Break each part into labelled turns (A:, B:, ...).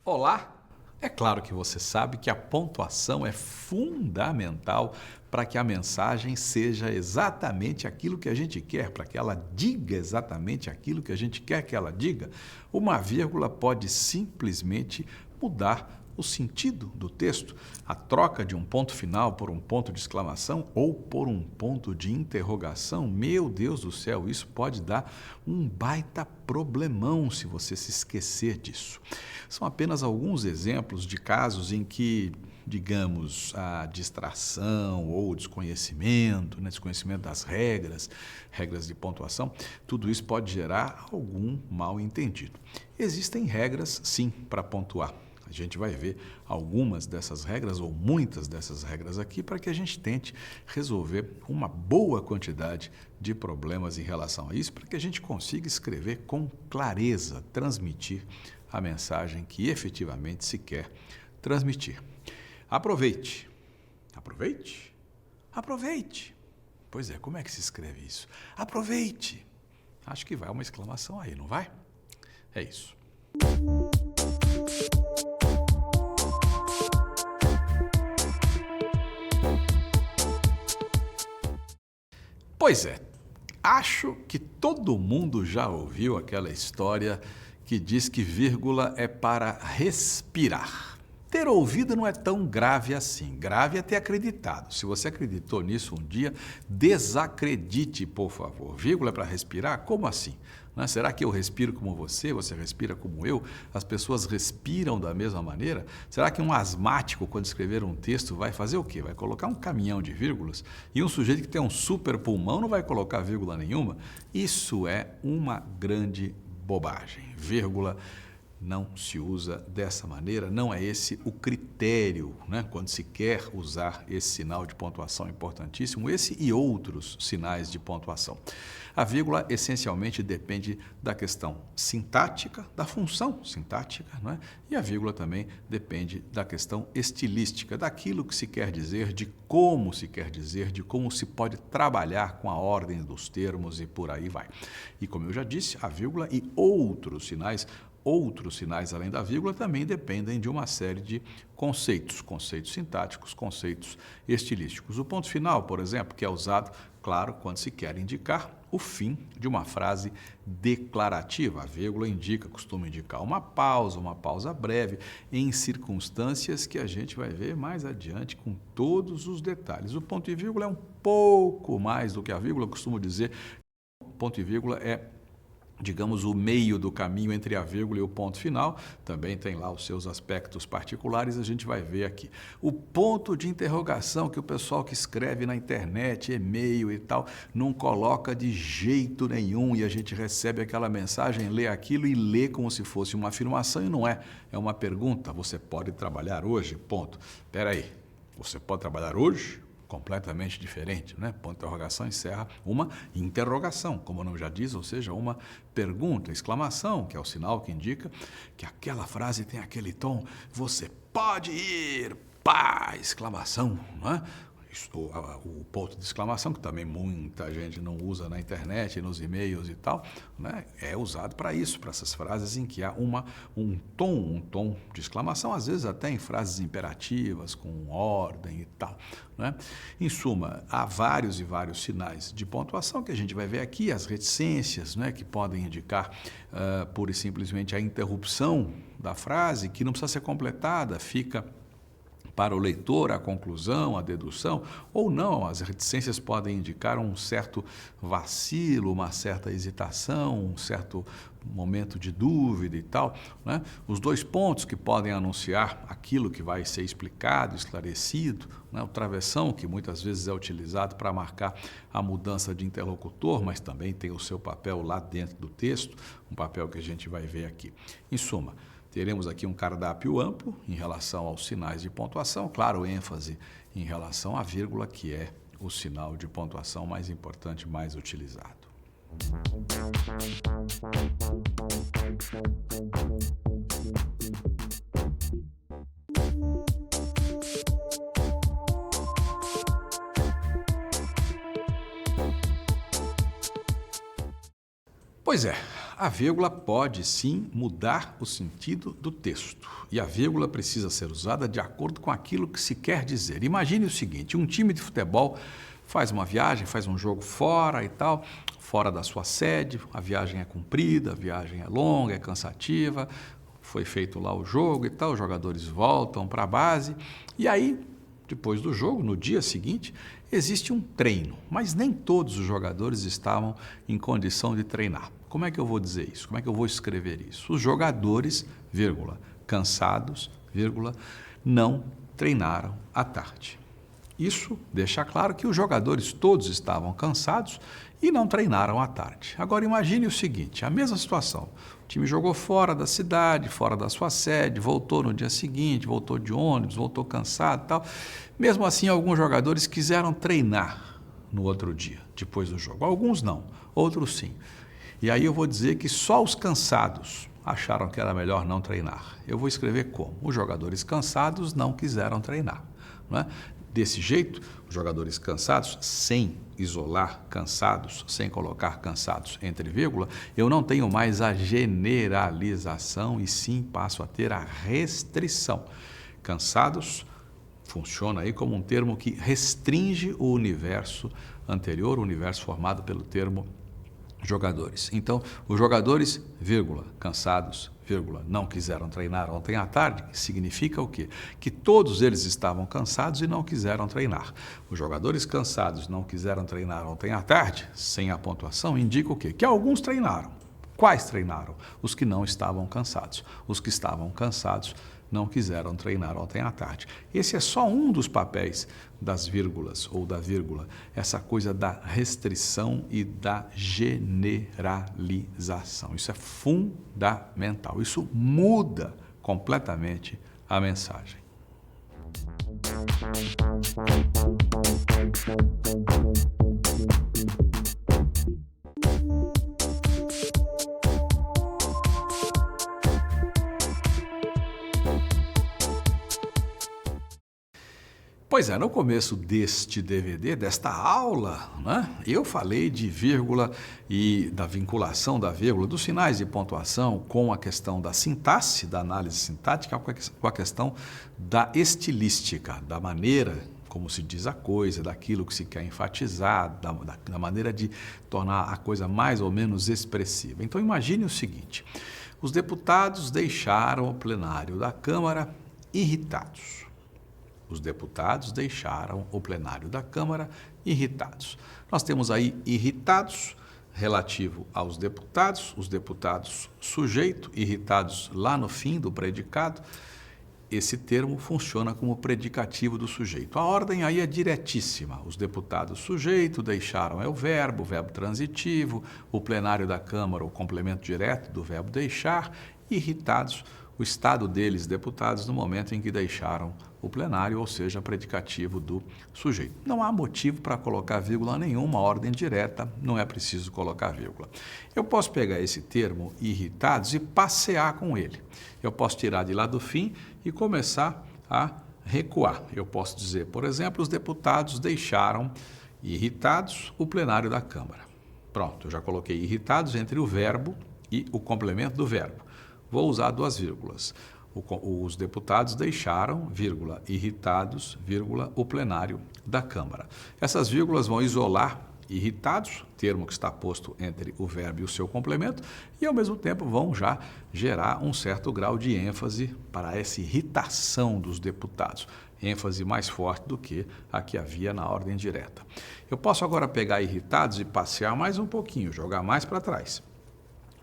A: Olá! É claro que você sabe que a pontuação é fundamental para que a mensagem seja exatamente aquilo que a gente quer, para que ela diga exatamente aquilo que a gente quer que ela diga. Uma vírgula pode simplesmente mudar o sentido do texto. A troca de um ponto final por um ponto de exclamação ou por um ponto de interrogação, meu Deus do céu, isso pode dar um baita problemão se você se esquecer disso. São apenas alguns exemplos de casos em que, digamos, a distração ou o desconhecimento, desconhecimento das regras de pontuação, tudo isso pode gerar algum mal-entendido. Existem regras, sim, para pontuar. A gente vai ver algumas dessas regras ou muitas dessas regras aqui para que a gente tente resolver uma boa quantidade de problemas em relação a isso, para que a gente consiga escrever com clareza, transmitir a mensagem que efetivamente se quer transmitir. Aproveite. Aproveite? Aproveite. Pois é, como é que se escreve isso? Aproveite. Acho que vai uma exclamação aí, não vai? É isso. Pois é, acho que todo mundo já ouviu aquela história que diz que vírgula é para respirar. Ter ouvido não é tão grave assim, grave é ter acreditado. Se você acreditou nisso um dia, desacredite, por favor. Vírgula é para respirar? Como assim? Será que eu respiro como você respira como eu? As pessoas respiram da mesma maneira? Será que um asmático, quando escrever um texto, vai fazer o quê? Vai colocar um caminhão de vírgulas? E um sujeito que tem um super pulmão não vai colocar vírgula nenhuma? Isso é uma grande bobagem. Vírgula não se usa dessa maneira, não é esse o critério, quando se quer usar esse sinal de pontuação importantíssimo, esse e outros sinais de pontuação. A vírgula essencialmente depende da questão sintática, da função sintática, e a vírgula também depende da questão estilística, daquilo que se quer dizer, de como se quer dizer, de como se pode trabalhar com a ordem dos termos e por aí vai. E como eu já disse, a vírgula e outros sinais além da vírgula também dependem de uma série de conceitos sintáticos, conceitos estilísticos. O ponto final, por exemplo, que é usado, claro, quando se quer indicar o fim de uma frase declarativa. A vírgula costuma indicar uma pausa breve, em circunstâncias que a gente vai ver mais adiante com todos os detalhes. O ponto e vírgula é um pouco mais do que a vírgula, eu costumo dizer. O ponto e vírgula é, digamos, o meio do caminho entre a vírgula e o ponto final, também tem lá os seus aspectos particulares, a gente vai ver aqui. O ponto de interrogação que o pessoal que escreve na internet, e-mail e tal, não coloca de jeito nenhum e a gente recebe aquela mensagem, lê aquilo e lê como se fosse uma afirmação e não é. É uma pergunta, você pode trabalhar hoje? Ponto. Espera aí, você pode trabalhar hoje? Completamente diferente, Ponto de interrogação encerra uma interrogação, como o nome já diz, ou seja, uma pergunta, exclamação, que é o sinal que indica que aquela frase tem aquele tom, você pode ir, pá, exclamação, O ponto de exclamação, que também muita gente não usa na internet, nos e-mails e tal, é usado para isso, para essas frases em que há um tom de exclamação, às vezes até em frases imperativas, com ordem e tal. Em suma, há vários e vários sinais de pontuação que a gente vai ver aqui, as reticências, que podem indicar pura e simplesmente a interrupção da frase, que não precisa ser completada, fica para o leitor a conclusão, a dedução, ou não, as reticências podem indicar um certo vacilo, uma certa hesitação, um certo momento de dúvida e tal. Os dois pontos que podem anunciar aquilo que vai ser explicado, esclarecido, o travessão, que muitas vezes é utilizado para marcar a mudança de interlocutor, mas também tem o seu papel lá dentro do texto, um papel que a gente vai ver aqui. Em suma, teremos aqui um cardápio amplo em relação aos sinais de pontuação, claro, ênfase em relação à vírgula, que é o sinal de pontuação mais importante, mais utilizado. Pois é, A vírgula pode sim mudar o sentido do texto e a vírgula precisa ser usada de acordo com aquilo que se quer dizer. Imagine o seguinte, um time de futebol faz uma viagem, faz um jogo fora e tal, fora da sua sede, a viagem é comprida, a viagem é longa, é cansativa, foi feito lá o jogo e tal, os jogadores voltam para a base e aí, depois do jogo, no dia seguinte, existe um treino, mas nem todos os jogadores estavam em condição de treinar. Como é que eu vou dizer isso? Como é que eu vou escrever isso? Os jogadores, vírgula, cansados, vírgula, não treinaram à tarde. Isso deixa claro que os jogadores todos estavam cansados e não treinaram à tarde. Agora imagine o seguinte, a mesma situação. O time jogou fora da cidade, fora da sua sede, voltou no dia seguinte, voltou de ônibus, voltou cansado e tal. Mesmo assim, alguns jogadores quiseram treinar no outro dia, depois do jogo. Alguns não, outros sim. E aí eu vou dizer que só os cansados acharam que era melhor não treinar. Eu vou escrever como? Os jogadores cansados não quiseram treinar. Não é? Desse jeito, os jogadores cansados, sem isolar cansados, sem colocar cansados entre vírgula, eu não tenho mais a generalização e sim passo a ter a restrição. Cansados funciona aí como um termo que restringe o universo anterior, o universo formado pelo termo jogadores. Então, os jogadores, vírgula, cansados, vírgula, não quiseram treinar ontem à tarde, significa o quê? Que todos eles estavam cansados e não quiseram treinar. Os jogadores cansados não quiseram treinar ontem à tarde, sem a pontuação, indica o quê? Que alguns treinaram. Quais treinaram? Os que não estavam cansados. Os que estavam cansados não quiseram treinar ontem à tarde. Esse é só um dos papéis das vírgulas ou da vírgula, essa coisa da restrição e da generalização. Isso é fundamental, isso muda completamente a mensagem. Pois é, no começo deste DVD, desta aula, né, eu falei de vírgula e da vinculação da vírgula, dos sinais de pontuação com a questão da sintaxe, da análise sintática, com a questão da estilística, da maneira como se diz a coisa, daquilo que se quer enfatizar, da maneira de tornar a coisa mais ou menos expressiva. Então imagine o seguinte, os deputados deixaram o plenário da Câmara irritados. Os deputados deixaram o plenário da Câmara irritados. Nós temos aí irritados relativo aos deputados, os deputados sujeito, irritados lá no fim do predicado. Esse termo funciona como predicativo do sujeito. A ordem aí é diretíssima. Os deputados sujeito deixaram é o verbo transitivo, o plenário da Câmara, o complemento direto do verbo deixar, irritados, o estado deles, deputados, no momento em que deixaram o plenário, ou seja, predicativo do sujeito. Não há motivo para colocar vírgula nenhuma, ordem direta, não é preciso colocar vírgula. Eu posso pegar esse termo irritados e passear com ele. Eu posso tirar de lá do fim e começar a recuar. Eu posso dizer, por exemplo, os deputados deixaram irritados o plenário da Câmara. Pronto, eu já coloquei irritados entre o verbo e o complemento do verbo. Vou usar duas vírgulas. Os deputados deixaram, vírgula, irritados, vírgula, o plenário da Câmara. Essas vírgulas vão isolar irritados, termo que está posto entre o verbo e o seu complemento, e ao mesmo tempo vão já gerar um certo grau de ênfase para essa irritação dos deputados. ênfase mais forte do que a que havia na ordem direta. Eu posso agora pegar irritados e passear mais um pouquinho, jogar mais para trás.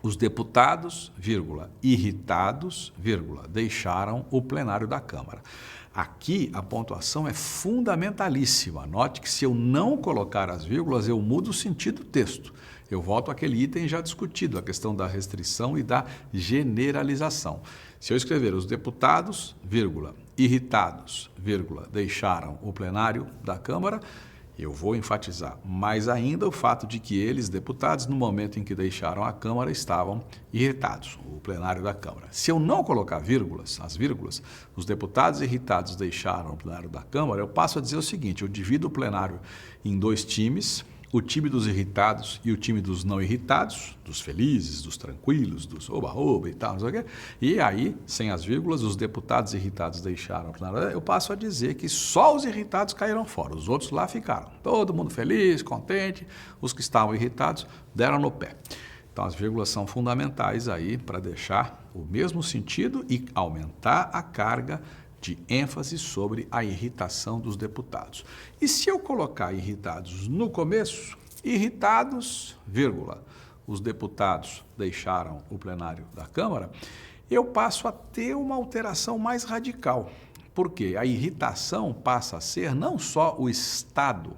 A: Os deputados, vírgula, irritados, vírgula, deixaram o plenário da Câmara. Aqui a pontuação é fundamentalíssima. Note que se eu não colocar as vírgulas, eu mudo o sentido do texto. Eu volto àquele item já discutido, a questão da restrição e da generalização. Se eu escrever os deputados, vírgula, irritados, vírgula, deixaram o plenário da Câmara, eu vou enfatizar mais ainda o fato de que eles, deputados, no momento em que deixaram a Câmara, estavam irritados, o plenário da Câmara. Se eu não colocar vírgulas, as vírgulas, os deputados irritados deixaram o plenário da Câmara, eu passo a dizer o seguinte, eu divido o plenário em dois times, o time dos irritados e o time dos não irritados, dos felizes, dos tranquilos, dos oba-oba e tal, não sei o quê. E aí, sem as vírgulas, os deputados irritados deixaram. Eu passo a dizer que só os irritados caíram fora, os outros lá ficaram. Todo mundo feliz, contente, os que estavam irritados deram no pé. Então, as vírgulas são fundamentais aí para deixar o mesmo sentido e aumentar a carga de ênfase sobre a irritação dos deputados. E se eu colocar irritados no começo, irritados, vírgula, os deputados deixaram o plenário da Câmara, eu passo a ter uma alteração mais radical, porque a irritação passa a ser não só o estado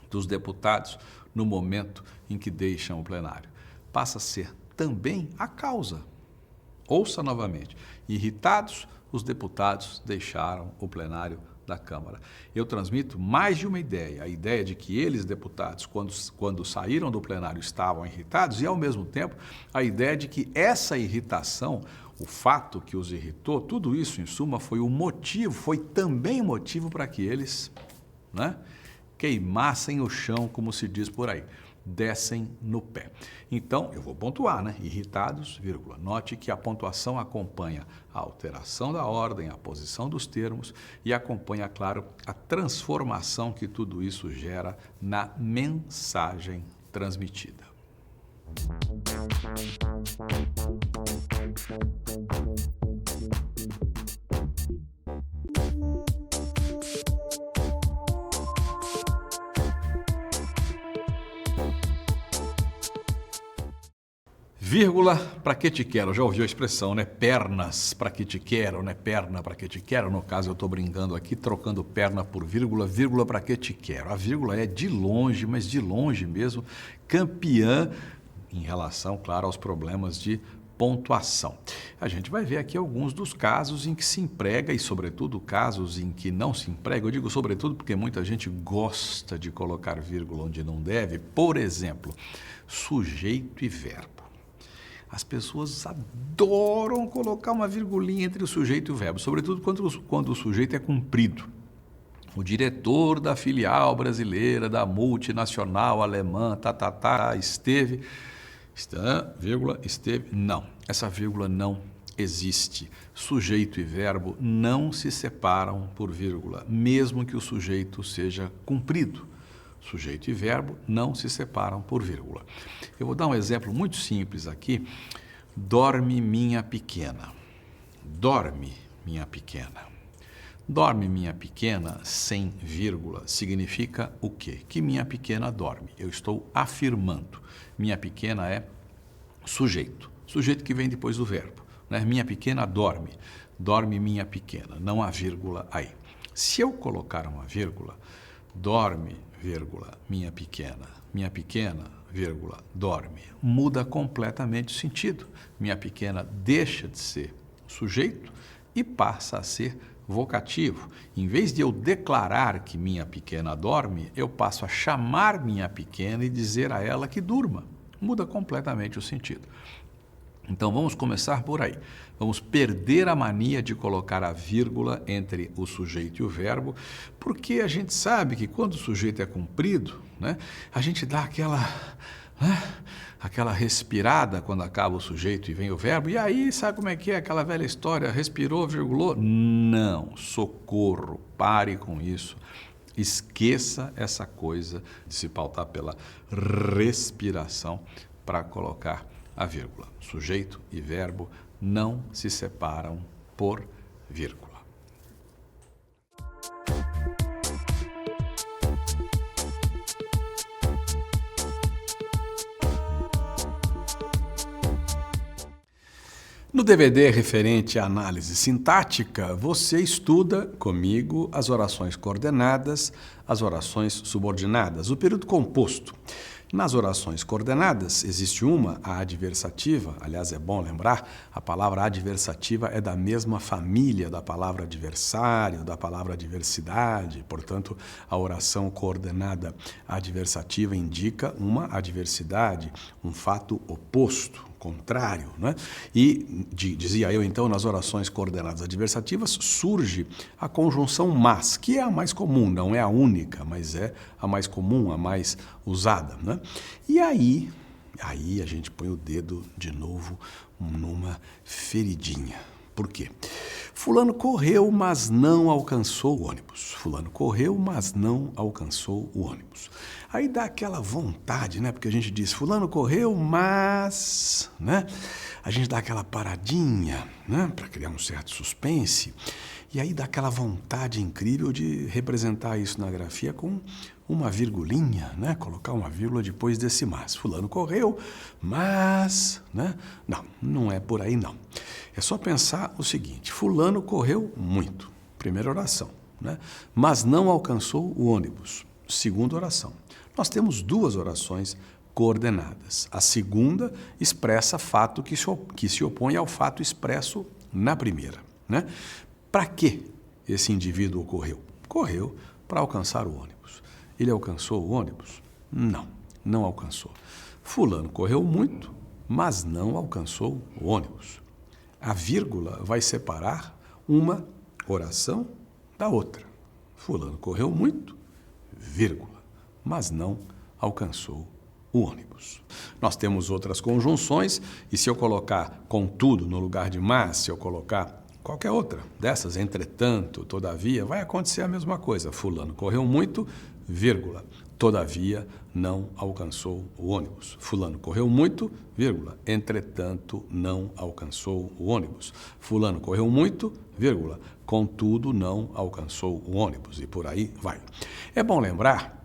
A: dos deputados no momento em que deixam o plenário, passa a ser também a causa. Ouça novamente, irritados, os deputados deixaram o plenário da Câmara. Eu transmito mais de uma ideia, a ideia de que eles, deputados, quando saíram do plenário, estavam irritados e, ao mesmo tempo, a ideia de que essa irritação, o fato que os irritou, tudo isso, em suma, foi o motivo, foi também motivo para que eles, né, queimassem o chão, como se diz por aí, descem no pé. Então, eu vou pontuar, né? Irritados, vírgula. Note que a pontuação acompanha a alteração da ordem, a posição dos termos e acompanha, claro, a transformação que tudo isso gera na mensagem transmitida. Vírgula, para que te quero? Já ouviu a expressão, né? Pernas, para que te quero, né? Perna, para que te quero. No caso, eu estou brincando aqui, trocando perna por vírgula, vírgula, para que te quero. A vírgula é de longe, mas de longe mesmo, campeã em relação, claro, aos problemas de pontuação. A gente vai ver aqui alguns dos casos em que se emprega e, sobretudo, casos em que não se emprega. Eu digo sobretudo porque muita gente gosta de colocar vírgula onde não deve. Por exemplo, sujeito e verbo. As pessoas adoram colocar uma virgulinha entre o sujeito e o verbo, sobretudo quando o sujeito é comprido. O diretor da filial brasileira, da multinacional alemã, esteve, vírgula, esteve, não. Essa vírgula não existe. Sujeito e verbo não se separam por vírgula, mesmo que o sujeito seja comprido. Sujeito e verbo não se separam por vírgula. Eu vou dar um exemplo muito simples aqui. Dorme minha pequena. Dorme minha pequena. Dorme minha pequena sem vírgula significa o quê? Que minha pequena dorme. Eu estou afirmando. Minha pequena é sujeito. Sujeito que vem depois do verbo, né? Minha pequena dorme. Dorme minha pequena. Não há vírgula aí. Se eu colocar uma vírgula, dorme, vírgula, minha pequena, vírgula, dorme. Muda completamente o sentido. Minha pequena deixa de ser sujeito e passa a ser vocativo. Em vez de eu declarar que minha pequena dorme, eu passo a chamar minha pequena e dizer a ela que durma. Muda completamente o sentido. Então, vamos começar por aí. Vamos perder a mania de colocar a vírgula entre o sujeito e o verbo, porque a gente sabe que quando o sujeito é comprido, né, a gente dá aquela respirada quando acaba o sujeito e vem o verbo, e aí sabe como é que é aquela velha história, respirou, virgulou? Não, socorro, pare com isso. Esqueça essa coisa de se pautar pela respiração para colocar a vírgula. Sujeito e verbo não se separam por vírgula. No DVD referente à análise sintática, você estuda comigo as orações coordenadas, as orações subordinadas, o período composto. Nas orações coordenadas, existe uma, a adversativa. Aliás, é bom lembrar, a palavra adversativa é da mesma família da palavra adversário, da palavra adversidade. Portanto, a oração coordenada adversativa indica uma adversidade, um fato oposto, contrário, né? E, dizia eu então, nas orações coordenadas adversativas, surge a conjunção mas, que é a mais comum, não é a única, mas é a mais comum, a mais usada, né? E aí a gente põe o dedo de novo numa feridinha. Por quê? Fulano correu, mas não alcançou o ônibus. Fulano correu, mas não alcançou o ônibus. Aí dá aquela vontade, né? Porque a gente diz, fulano correu, mas, né? A gente dá aquela paradinha, né? Para criar um certo suspense. E aí dá aquela vontade incrível de representar isso na grafia com uma virgulinha, né? Colocar uma vírgula depois desse mas. Fulano correu, mas, né? Não é por aí não. É só pensar o seguinte, fulano correu muito, primeira oração, né? Mas não alcançou o ônibus, segunda oração. Nós temos duas orações coordenadas. A segunda expressa fato que se opõe ao fato expresso na primeira, né? Para que esse indivíduo correu? Correu para alcançar o ônibus. Ele alcançou o ônibus? Não alcançou. Fulano correu muito, mas não alcançou o ônibus. A vírgula vai separar uma oração da outra. Fulano correu muito, vírgula, mas não alcançou o ônibus. Nós temos outras conjunções, e se eu colocar contudo no lugar de mas, se eu colocar qualquer outra dessas, entretanto, todavia, vai acontecer a mesma coisa. Fulano correu muito, vírgula, todavia não alcançou o ônibus. Fulano correu muito, vírgula, entretanto não alcançou o ônibus. Fulano correu muito, vírgula, contudo não alcançou o ônibus. E por aí vai. É bom lembrar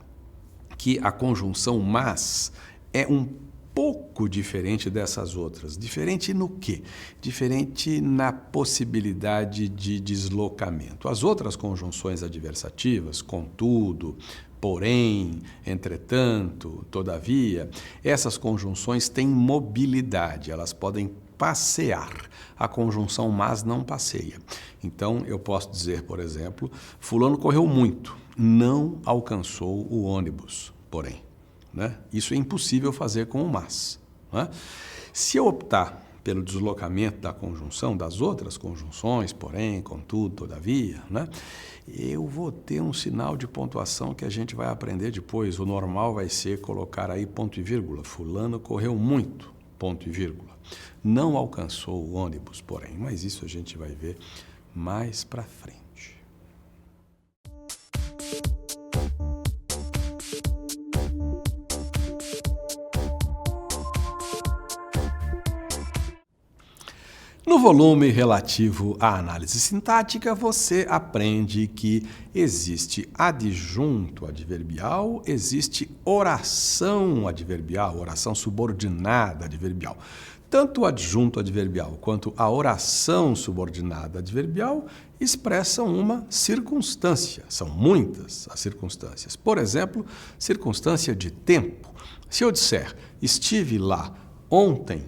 A: que a conjunção mas é um pouco diferente dessas outras. Diferente no quê? Diferente na possibilidade de deslocamento. As outras conjunções adversativas, contudo, porém, entretanto, todavia, essas conjunções têm mobilidade, elas podem passear. A conjunção mas não passeia. Então, eu posso dizer, por exemplo, fulano correu muito, não alcançou o ônibus, porém. Né? Isso é impossível fazer com o mas. Né? Se eu optar pelo deslocamento da conjunção, das outras conjunções, porém, contudo, todavia, né? Eu vou ter um sinal de pontuação que a gente vai aprender depois. O normal vai ser colocar aí ponto e vírgula. Fulano correu muito, ponto e vírgula. Não alcançou o ônibus, porém. Mas isso a gente vai ver mais para frente. No volume relativo à análise sintática, você aprende que existe adjunto adverbial, existe oração adverbial, oração subordinada adverbial. Tanto o adjunto adverbial quanto a oração subordinada adverbial expressam uma circunstância. São muitas as circunstâncias. Por exemplo, circunstância de tempo. Se eu disser, estive lá ontem,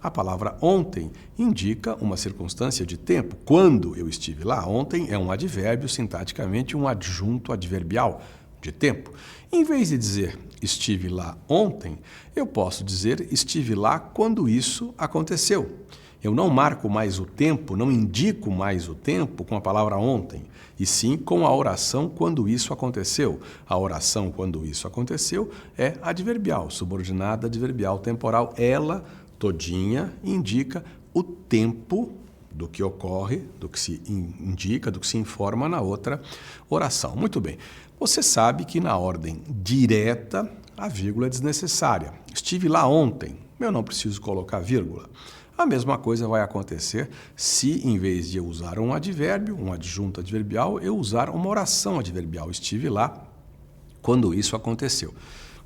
A: a palavra ontem indica uma circunstância de tempo. Quando eu estive lá, ontem é um advérbio, sintaticamente um adjunto adverbial de tempo. Em vez de dizer estive lá ontem, eu posso dizer estive lá quando isso aconteceu. Eu não marco mais o tempo, não indico mais o tempo com a palavra ontem, e sim com a oração quando isso aconteceu. A oração quando isso aconteceu é adverbial, subordinada adverbial temporal. Ela todinha indica o tempo do que ocorre, do que se indica, do que se informa na outra oração. Muito bem. Você sabe que na ordem direta a vírgula é desnecessária. Estive lá ontem, eu não preciso colocar vírgula. A mesma coisa vai acontecer se, em vez de eu usar um advérbio, um adjunto adverbial, eu usar uma oração adverbial. Estive lá quando isso aconteceu.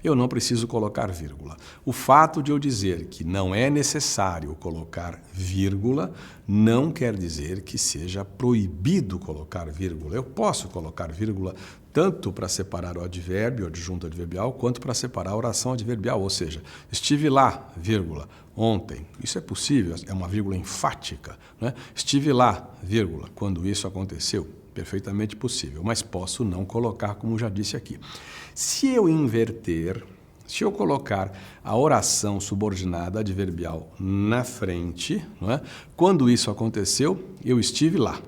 A: Eu não preciso colocar vírgula. O fato de eu dizer que não é necessário colocar vírgula não quer dizer que seja proibido colocar vírgula. Eu posso colocar vírgula tanto para separar o advérbio, o adjunto adverbial, quanto para separar a oração adverbial, ou seja, estive lá, vírgula, ontem. Isso é possível, é uma vírgula enfática, né? Estive lá, vírgula, quando isso aconteceu. Perfeitamente possível, mas posso não colocar, como já disse aqui. Se eu inverter Se eu colocar a oração subordinada adverbial na frente, não é? Quando isso aconteceu, eu estive lá.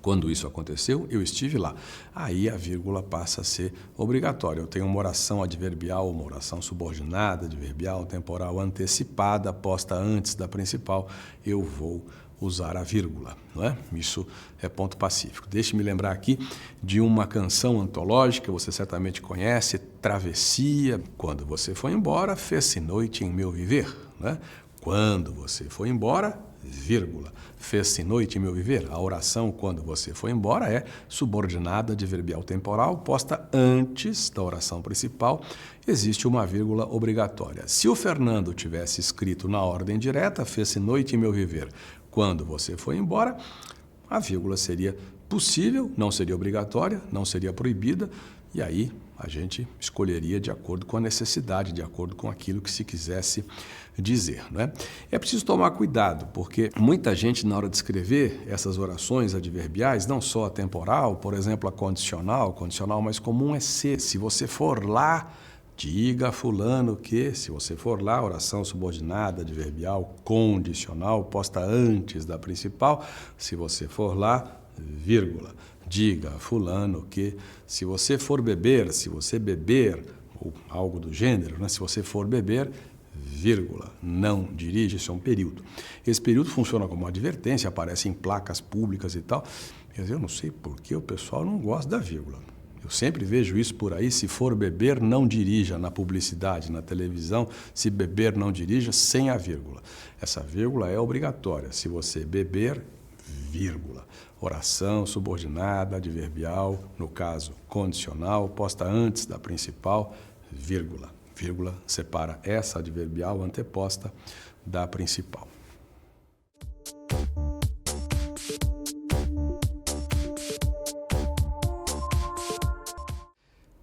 A: Quando isso aconteceu, eu estive lá. Aí a vírgula passa a ser obrigatória. Eu tenho uma oração adverbial, uma oração subordinada, adverbial, temporal antecipada, posta antes da principal, eu vou usar a vírgula, não é? Isso é ponto pacífico. Deixe-me lembrar aqui de uma canção antológica, você certamente conhece, Travessia. Quando você foi embora, fez-se noite em meu viver, não é? Quando você foi embora, vírgula, fez-se noite em meu viver. A oração quando você foi embora é subordinada adverbial temporal, posta antes da oração principal, existe uma vírgula obrigatória. Se o Fernando tivesse escrito na ordem direta, fez-se noite em meu viver, quando você foi embora, a vírgula seria possível, não seria obrigatória, não seria proibida, e aí a gente escolheria de acordo com a necessidade, de acordo com aquilo que se quisesse dizer, né? É preciso tomar cuidado, porque muita gente, na hora de escrever essas orações adverbiais, não só a temporal, por exemplo, a condicional, mais comum é ser. Se você for lá, diga a fulano que, se você for lá, oração subordinada, adverbial, condicional, posta antes da principal, se você for lá, vírgula, diga a fulano que, se você for beber, se você beber, ou algo do gênero, né? Se você for beber, vírgula, não dirige, isso é um período. Esse período funciona como uma advertência, aparece em placas públicas e tal. Quer dizer, eu não sei por que o pessoal não gosta da vírgula. Eu sempre vejo isso por aí, se for beber, não dirija, na publicidade, na televisão, se beber, não dirija, sem a vírgula. Essa vírgula é obrigatória, se você beber, vírgula. Oração subordinada, adverbial, no caso condicional, posta antes da principal, vírgula. Vírgula separa essa adverbial anteposta da principal.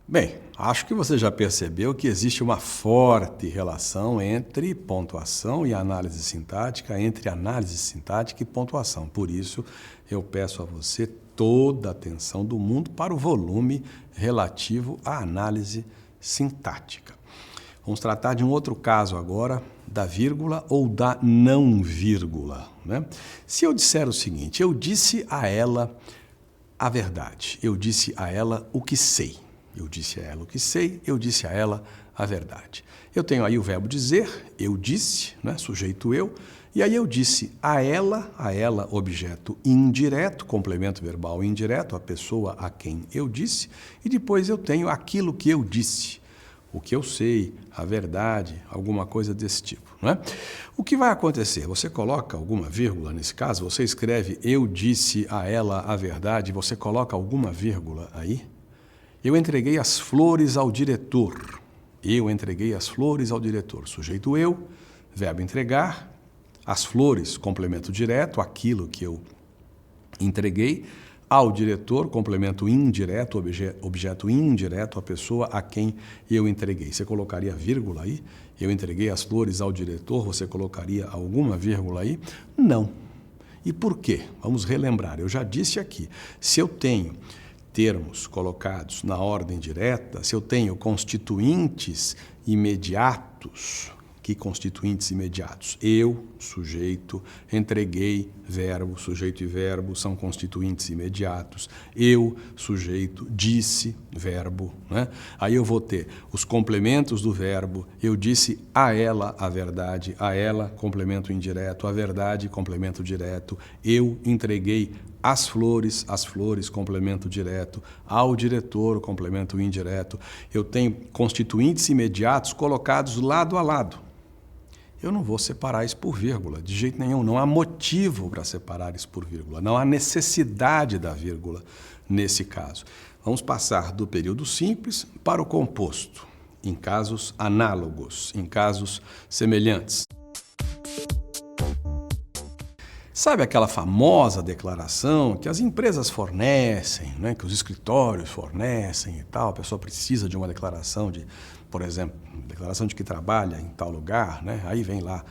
A: Bem, acho que você já percebeu que existe uma forte relação entre pontuação e análise sintática, entre análise sintática e pontuação. Por isso, eu peço a você toda a atenção do mundo para o volume relativo à análise sintática. Vamos tratar de um outro caso agora, da vírgula ou da não vírgula, né? Se eu disser o seguinte, eu disse a ela a verdade, eu disse a ela o que sei. Eu disse a ela o que sei, eu disse a ela a verdade. Eu tenho aí o verbo dizer, eu disse, né, sujeito eu, e aí eu disse a ela, objeto indireto, complemento verbal indireto, a pessoa a quem eu disse, e depois eu tenho aquilo que eu disse, o que eu sei, a verdade, alguma coisa desse tipo, não é? O que vai acontecer? Você coloca alguma vírgula nesse caso, você escreve eu disse a ela a verdade, você coloca alguma vírgula aí? Eu entreguei as flores ao diretor. Eu entreguei as flores ao diretor. Sujeito eu, verbo entregar, as flores, complemento direto, aquilo que eu entreguei, ao diretor, complemento indireto, objeto indireto, a pessoa a quem eu entreguei. Você colocaria vírgula aí? Eu entreguei as flores ao diretor, você colocaria alguma vírgula aí? Não. E por quê? Vamos relembrar. Eu já disse aqui, se eu tenho termos colocados na ordem direta, se eu tenho constituintes imediatos, que constituintes imediatos? Eu, sujeito, entreguei, verbo, sujeito e verbo são constituintes imediatos. Eu, sujeito, disse, verbo, né? Aí eu vou ter os complementos do verbo, eu disse a ela a verdade, a ela, complemento indireto, a verdade, complemento direto, eu entreguei as flores, complemento direto, ao diretor, complemento indireto. Eu tenho constituintes imediatos colocados lado a lado. Eu não vou separar isso por vírgula, de jeito nenhum. Não há motivo para separar isso por vírgula. Não há necessidade da vírgula nesse caso. Vamos passar do período simples para o composto, em casos análogos, em casos semelhantes. Sabe aquela famosa declaração que as empresas fornecem, né, que os escritórios fornecem e tal, a pessoa precisa de uma declaração de, por exemplo, declaração de que trabalha em tal lugar, né? Aí vem lá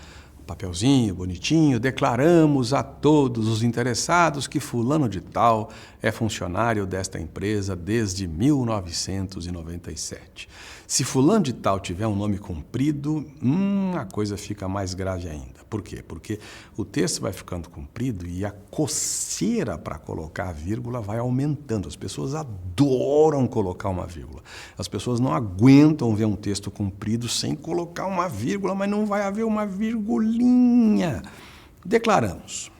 A: papelzinho bonitinho, declaramos a todos os interessados que fulano de tal é funcionário desta empresa desde 1997. Se fulano de tal tiver um nome comprido, a coisa fica mais grave ainda. Por quê? Porque o texto vai ficando comprido e a coceira para colocar a vírgula vai aumentando. As pessoas adoram colocar uma vírgula. As pessoas não aguentam ver um texto comprido sem colocar uma vírgula, mas não vai haver uma virgulinha. Declaramos.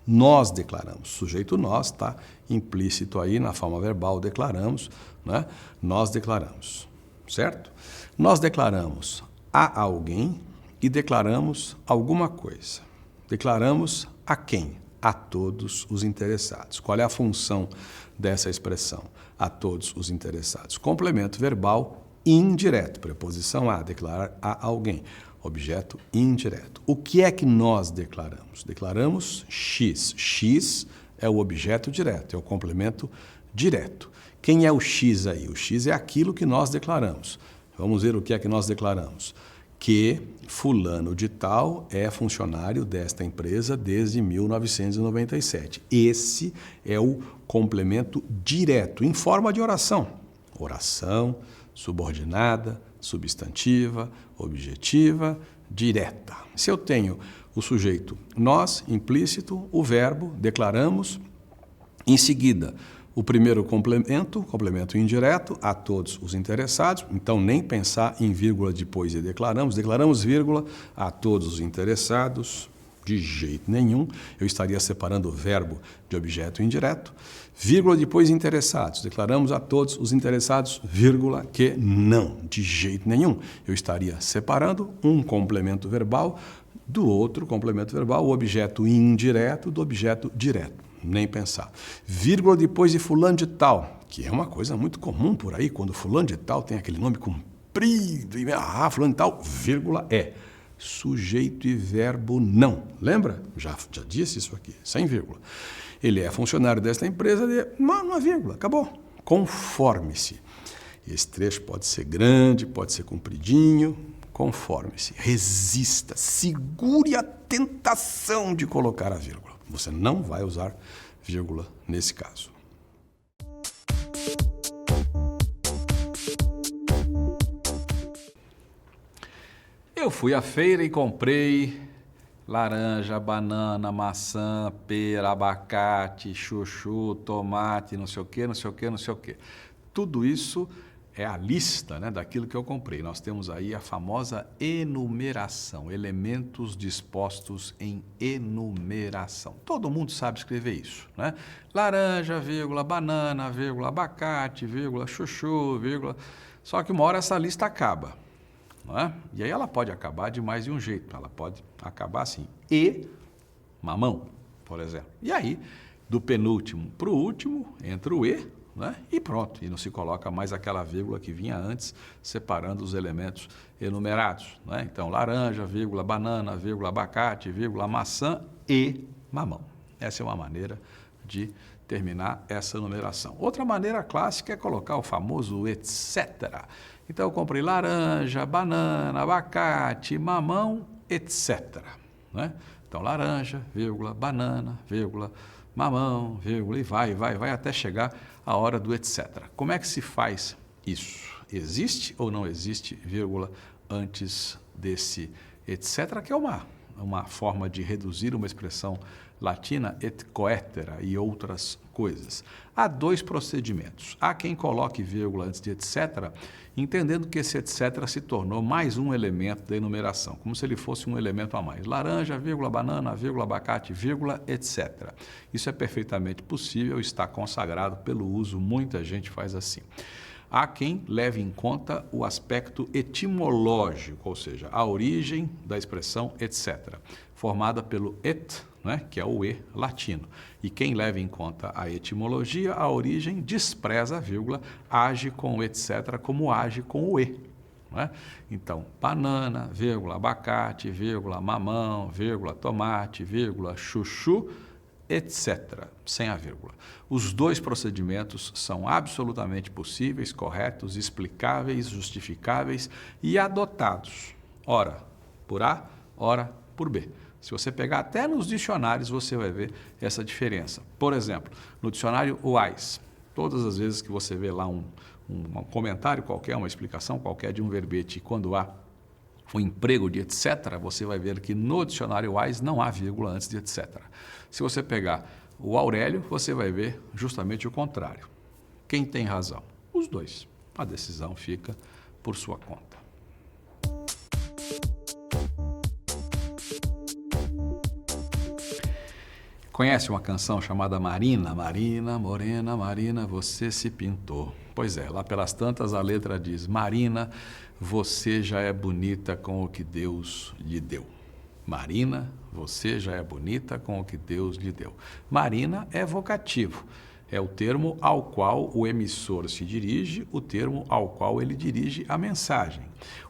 A: Nós declaramos. O sujeito nós está implícito aí na forma verbal, declaramos, né? Nós declaramos. Certo? Nós declaramos a alguém e declaramos alguma coisa. Declaramos a quem? A todos os interessados. Qual é a função dessa expressão? A todos os interessados. Complemento verbal indireto. Preposição a, declarar a alguém. Objeto indireto. O que é que nós declaramos? Declaramos X. X é o objeto direto, é o complemento direto. Quem é o X aí? O X é aquilo que nós declaramos. Vamos ver o que é que nós declaramos. Que fulano de tal é funcionário desta empresa desde 1997. Esse é o complemento direto, em forma de oração. Oração, subordinada, substantiva, objetiva, direta. Se eu tenho o sujeito nós, implícito, o verbo, declaramos, em seguida, o primeiro complemento indireto, a todos os interessados, então nem pensar em vírgula depois de declaramos, vírgula, a todos os interessados, de jeito nenhum, eu estaria separando o verbo de objeto indireto, vírgula depois interessados, declaramos a todos os interessados, vírgula, que não, de jeito nenhum, eu estaria separando um complemento verbal do outro complemento verbal, o objeto indireto do objeto direto. Nem pensar. Vírgula depois de fulano de tal, que é uma coisa muito comum por aí, quando fulano de tal tem aquele nome comprido, e fulano de tal, vírgula é. Sujeito e verbo não. Lembra? Já disse isso aqui, sem vírgula. Ele é funcionário desta empresa, uma vírgula, acabou. Conforme-se. Esse trecho pode ser grande, pode ser compridinho, conforme-se. Resista, segure a tentação de colocar a vírgula. Você não vai usar vírgula nesse caso. Eu fui à feira e comprei laranja, banana, maçã, pera, abacate, chuchu, tomate, não sei o quê, não sei o quê, não sei o quê. Tudo isso é a lista, né, daquilo que eu comprei. Nós temos aí a famosa enumeração, elementos dispostos em enumeração. Todo mundo sabe escrever isso, né? Laranja, vírgula, banana, vírgula, abacate, vírgula, chuchu, vírgula. Só que uma hora essa lista acaba, não é? E aí ela pode acabar de mais de um jeito. Ela pode acabar assim, e mamão, por exemplo. E aí, do penúltimo para o último, entra o e, né? E pronto, e não se coloca mais aquela vírgula que vinha antes, separando os elementos enumerados, né? Então, laranja, vírgula, banana, vírgula, abacate, vírgula, maçã e mamão. Essa é uma maneira de terminar essa numeração. Outra maneira clássica é colocar o famoso etc. Então, eu comprei laranja, banana, abacate, mamão, etc. Né? Então, laranja, vírgula, banana, vírgula, mamão, vírgula, e vai até chegar a hora do etc. Como é que se faz isso? Existe ou não existe vírgula antes desse etc., que é uma forma de reduzir uma expressão latina et coetera e outras coisas. Há dois procedimentos. Há quem coloque vírgula antes de etc., entendendo que esse etc. se tornou mais um elemento da enumeração, como se ele fosse um elemento a mais. Laranja, vírgula, banana, vírgula, abacate, vírgula, etc. Isso é perfeitamente possível, está consagrado pelo uso, muita gente faz assim. Há quem leve em conta o aspecto etimológico, ou seja, a origem da expressão etc., formada pelo et, né, que é o e latino. E quem leva em conta a etimologia, a origem, despreza a vírgula, age com o etc. como age com o e. Né? Então, banana, vírgula, abacate, vírgula, mamão, vírgula, tomate, vírgula, chuchu, etc., sem a vírgula. Os dois procedimentos são absolutamente possíveis, corretos, explicáveis, justificáveis e adotados, ora por A, ora por B. Se você pegar até nos dicionários, você vai ver essa diferença. Por exemplo, no dicionário Wise, todas as vezes que você vê lá um comentário qualquer, uma explicação qualquer de um verbete, e quando há o emprego de etc., você vai ver que no dicionário Wise não há vírgula antes de etc. Se você pegar o Aurélio, você vai ver justamente o contrário. Quem tem razão? Os dois. A decisão fica por sua conta. Conhece uma canção chamada Marina? Marina, morena, Marina, você se pintou. Pois é, lá pelas tantas a letra diz: Marina, você já é bonita com o que Deus lhe deu. Marina, você já é bonita com o que Deus lhe deu. Marina é vocativo. É o termo ao qual o emissor se dirige, o termo ao qual ele dirige a mensagem.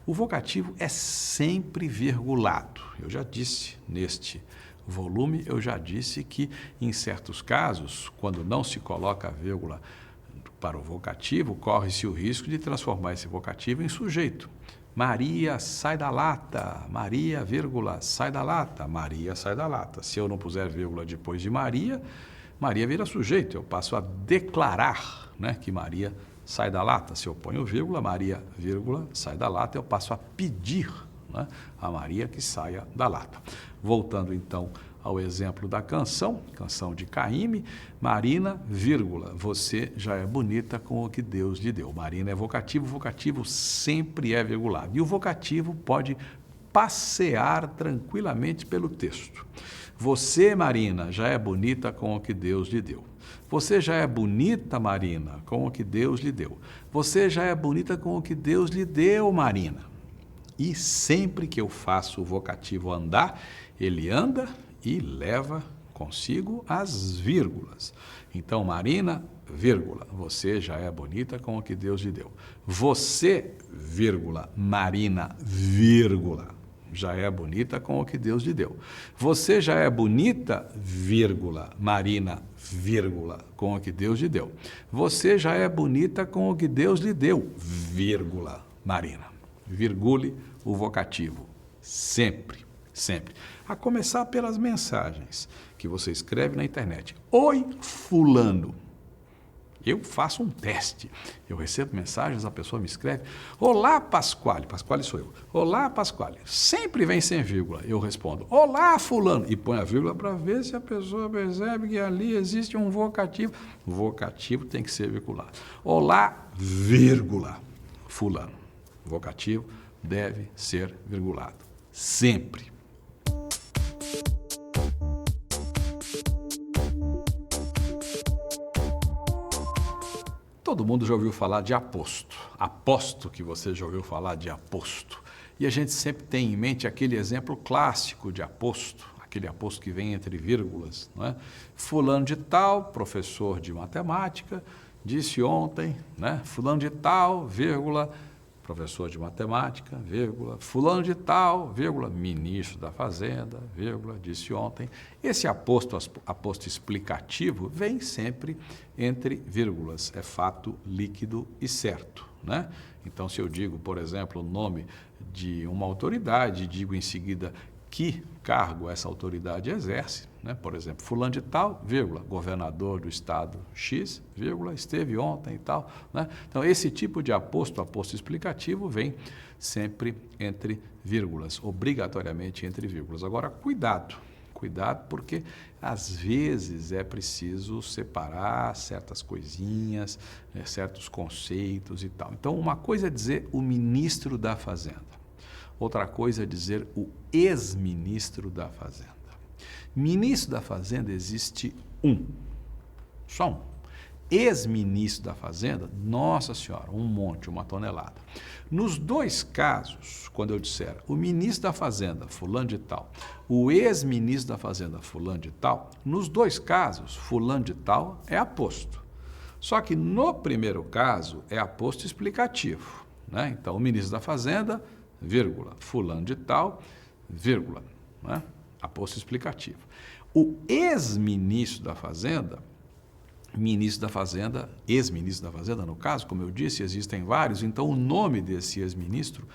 A: O vocativo é sempre virgulado. Eu já disse neste volume, eu já disse que, em certos casos, quando não se coloca a vírgula para o vocativo, corre-se o risco de transformar esse vocativo em sujeito. Maria sai da lata, Maria, vírgula, sai da lata, Maria sai da lata. Se eu não puser vírgula depois de Maria, Maria vira sujeito, eu passo a declarar, né, que Maria sai da lata. Se eu ponho vírgula, Maria, vírgula, sai da lata, eu passo a pedir, né, a Maria que saia da lata. Voltando então ao exemplo da canção de Caymmi, Marina, vírgula, você já é bonita com o que Deus lhe deu. Marina é vocativo sempre é virgulado. E o vocativo pode passear tranquilamente pelo texto. Você, Marina, já é bonita com o que Deus lhe deu. Você já é bonita, Marina, com o que Deus lhe deu. Você já é bonita com o que Deus lhe deu, Marina. E sempre que eu faço o vocativo andar, ele anda e leva consigo as vírgulas. Então, Marina, vírgula, você já é bonita com o que Deus lhe deu. Você, vírgula, Marina, vírgula, já é bonita com o que Deus lhe deu. Você já é bonita, vírgula, Marina, vírgula, com o que Deus lhe deu. Você já é bonita com o que Deus lhe deu, vírgula, Marina. Virgule o vocativo, sempre, sempre. A começar pelas mensagens que você escreve na internet. Oi, fulano. Eu faço um teste. Eu recebo mensagens, a pessoa me escreve: olá, Pasquale. Pasquale sou eu. Olá, Pasquale. Sempre vem sem vírgula. Eu respondo: olá, fulano. E põe a vírgula para ver se a pessoa percebe que ali existe um vocativo. O vocativo tem que ser virgulado. Olá, vírgula, fulano. O vocativo deve ser virgulado. Sempre. Todo mundo já ouviu falar de aposto. Aposto que você já ouviu falar de aposto. E a gente sempre tem em mente aquele exemplo clássico de aposto, aquele aposto que vem entre vírgulas, não é? Fulano de tal, professor de matemática, disse ontem, né? Fulano de tal, vírgula, professor de matemática, vírgula, fulano de tal, vírgula, ministro da Fazenda, vírgula, disse ontem. Esse aposto explicativo vem sempre entre vírgulas, é fato líquido e certo, né? Então, se eu digo, por exemplo, o nome de uma autoridade, digo em seguida que cargo essa autoridade exerce, né? Por exemplo, fulano de tal, vírgula, governador do estado X, vírgula, esteve ontem e tal, né? Então, esse tipo de aposto explicativo vem sempre entre vírgulas, obrigatoriamente entre vírgulas. Agora, cuidado porque às vezes é preciso separar certas coisinhas, né, certos conceitos e tal. Então, uma coisa é dizer o ministro da Fazenda, outra coisa é dizer o ex-ministro da Fazenda. Ministro da Fazenda existe um, só um. Ex-ministro da Fazenda, nossa senhora, um monte, uma tonelada. Nos dois casos, quando eu disser o ministro da Fazenda, fulano de tal, o ex-ministro da Fazenda, fulano de tal, nos dois casos, fulano de tal é aposto. Só que no primeiro caso é aposto explicativo, né? Então, o ministro da Fazenda, vírgula, fulano de tal, vírgula, né? Aposto explicativo. O ex-ministro da Fazenda, ministro da Fazenda, ex-ministro da Fazenda, no caso, como eu disse, existem vários, então o nome desse ex-ministro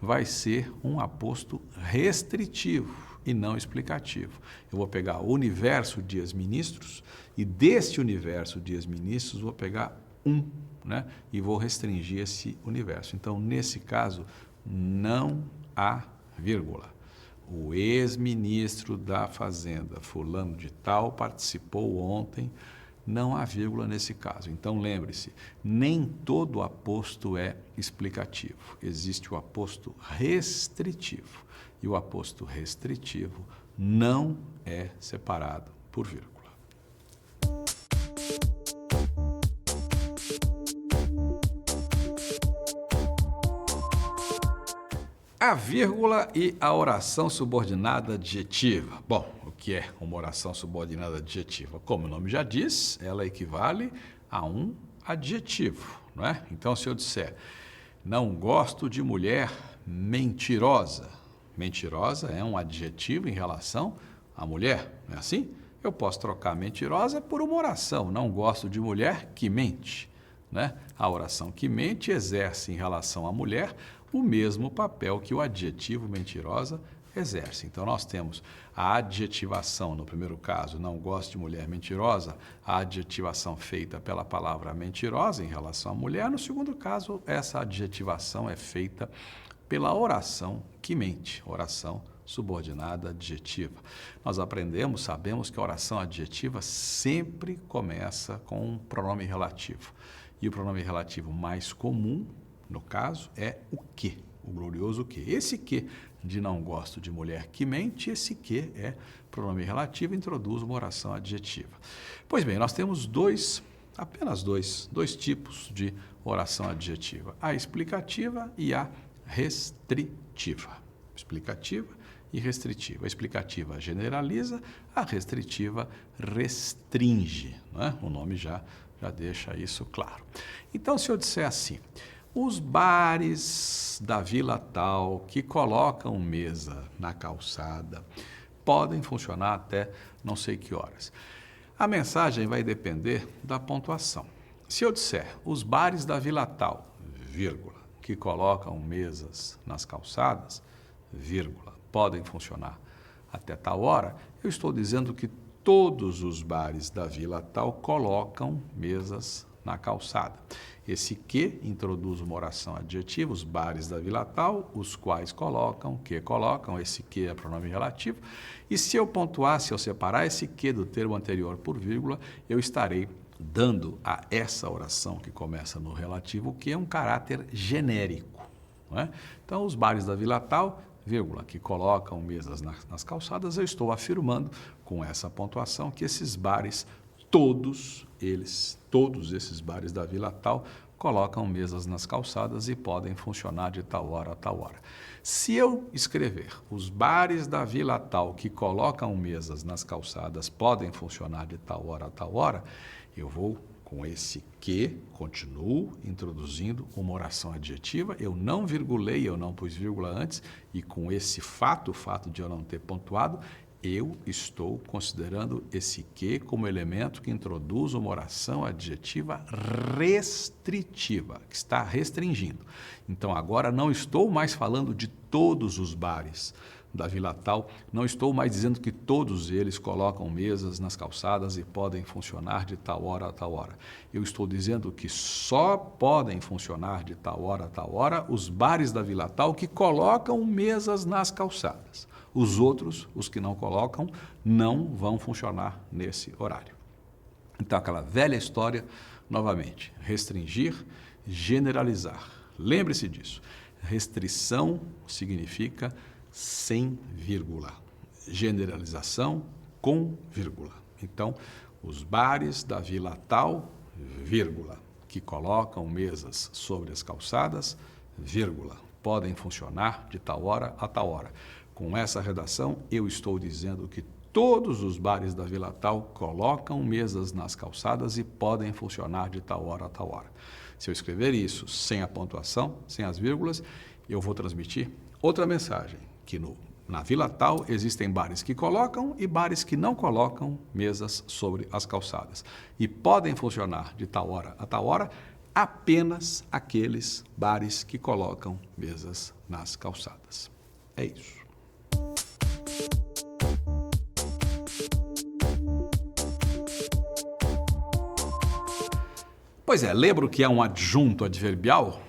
A: vai ser um aposto restritivo. e não explicativo. Eu vou pegar o universo de ex-ministros e deste universo de ex-ministros vou pegar um, né? E vou restringir esse universo. Então, nesse caso, não há vírgula. O ex-ministro da Fazenda, fulano de tal, participou ontem, não há vírgula nesse caso. Então, lembre-se, nem todo aposto é explicativo. Existe o aposto restritivo. E o aposto restritivo não é separado por vírgula. A vírgula e a oração subordinada adjetiva. Bom, o que é uma oração subordinada adjetiva? Como o nome já diz, ela equivale a um adjetivo, não é? Então, se eu disser, não gosto de mulher mentirosa. Mentirosa é um adjetivo em relação à mulher, não é assim? Eu posso trocar mentirosa por uma oração, não gosto de mulher que mente, né? A oração que mente exerce em relação à mulher o mesmo papel que o adjetivo mentirosa exerce. Então, nós temos a adjetivação, no primeiro caso, não gosto de mulher mentirosa, a adjetivação feita pela palavra mentirosa em relação à mulher. No segundo caso, essa adjetivação é feita pela oração que mente, oração subordinada adjetiva. Nós aprendemos, sabemos que a oração adjetiva sempre começa com um pronome relativo. E o pronome relativo mais comum, no caso, é o que, o glorioso que. Esse que de não gosto de mulher que mente, esse que é pronome relativo, introduz uma oração adjetiva. Pois bem, nós temos apenas dois tipos de oração adjetiva, a explicativa e a restritiva. Explicativa e restritiva. A explicativa generaliza, a restritiva restringe, né? O nome já deixa isso claro. Então, se eu disser assim, os bares da Vila Tal que colocam mesa na calçada podem funcionar até não sei que horas. A mensagem vai depender da pontuação. Se eu disser, os bares da Vila Tal, vírgula, que colocam mesas nas calçadas, vírgula, podem funcionar até tal hora, eu estou dizendo que todos os bares da Vila Tal colocam mesas na calçada. Esse que introduz uma oração adjetiva, os bares da Vila Tal, os quais colocam, esse que é pronome relativo. E se eu pontuar, se eu separar esse que do termo anterior por vírgula, eu estarei dando a essa oração que começa no relativo, o que é um caráter genérico, não é? Então, os bares da Vila Tal, vírgula, que colocam mesas nas calçadas, eu estou afirmando com essa pontuação que esses bares, todos esses bares da Vila Tal colocam mesas nas calçadas e podem funcionar de tal hora a tal hora. Se eu escrever, os bares da Vila Tal que colocam mesas nas calçadas podem funcionar de tal hora a tal hora, eu vou com esse que, continuo introduzindo uma oração adjetiva, eu não virgulei, eu não pus vírgula antes, e com esse fato, o fato de eu não ter pontuado, eu estou considerando esse que como elemento que introduz uma oração adjetiva restritiva, que está restringindo. Então, agora não estou mais falando de todos os bares da Vila Tal, não estou mais dizendo que todos eles colocam mesas nas calçadas e podem funcionar de tal hora a tal hora. Eu estou dizendo que só podem funcionar de tal hora a tal hora os bares da Vila Tal que colocam mesas nas calçadas. Os outros, os que não colocam, não vão funcionar nesse horário. Então, aquela velha história, novamente, restringir, generalizar. Lembre-se disso. Restrição significa sem vírgula. Generalização com vírgula. Então, os bares da Vila Tal, vírgula, que colocam mesas sobre as calçadas, vírgula, podem funcionar de tal hora a tal hora. Com essa redação, eu estou dizendo que todos os bares da Vila Tal colocam mesas nas calçadas e podem funcionar de tal hora a tal hora. Se eu escrever isso sem a pontuação, sem as vírgulas, eu vou transmitir outra mensagem, que na Vila Tal existem bares que colocam e bares que não colocam mesas sobre as calçadas. E podem funcionar de tal hora a tal hora apenas aqueles bares que colocam mesas nas calçadas. É isso. Pois é, lembra o que é um adjunto adverbial?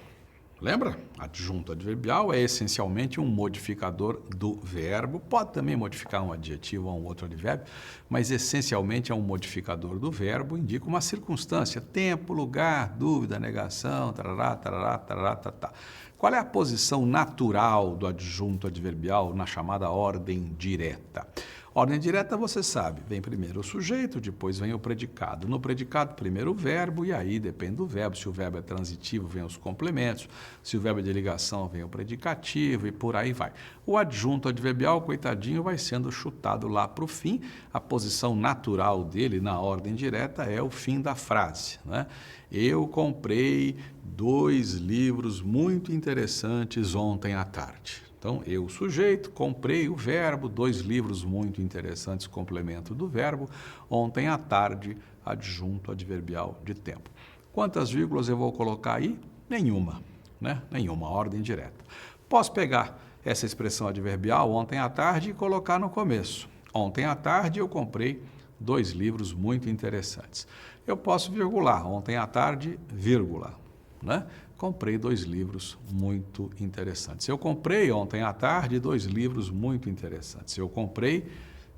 A: Lembra? Adjunto adverbial é essencialmente um modificador do verbo, pode também modificar um adjetivo ou um outro advérbio, mas essencialmente é um modificador do verbo, indica uma circunstância, tempo, lugar, dúvida, negação, tarará, tarará, tarará, tá. Qual é a posição natural do adjunto adverbial na chamada ordem direta? Ordem direta, você sabe, vem primeiro o sujeito, depois vem o predicado. No predicado, primeiro o verbo, e aí depende do verbo. Se o verbo é transitivo, vem os complementos. Se o verbo é de ligação, vem o predicativo e por aí vai. O adjunto adverbial, coitadinho, vai sendo chutado lá para o fim. A posição natural dele na ordem direta é o fim da frase, né? Eu comprei 2 livros muito interessantes ontem à tarde. Então, eu, sujeito, comprei o verbo, 2 livros muito interessantes, complemento do verbo, ontem à tarde, adjunto adverbial de tempo. Quantas vírgulas eu vou colocar aí? Nenhuma, né? Nenhuma, ordem direta. Posso pegar essa expressão adverbial, ontem à tarde, e colocar no começo. Ontem à tarde eu comprei 2 livros muito interessantes. Eu posso virgular, ontem à tarde, vírgula, né? Comprei 2 livros muito interessantes. Eu comprei ontem à tarde 2 livros muito interessantes. Eu comprei,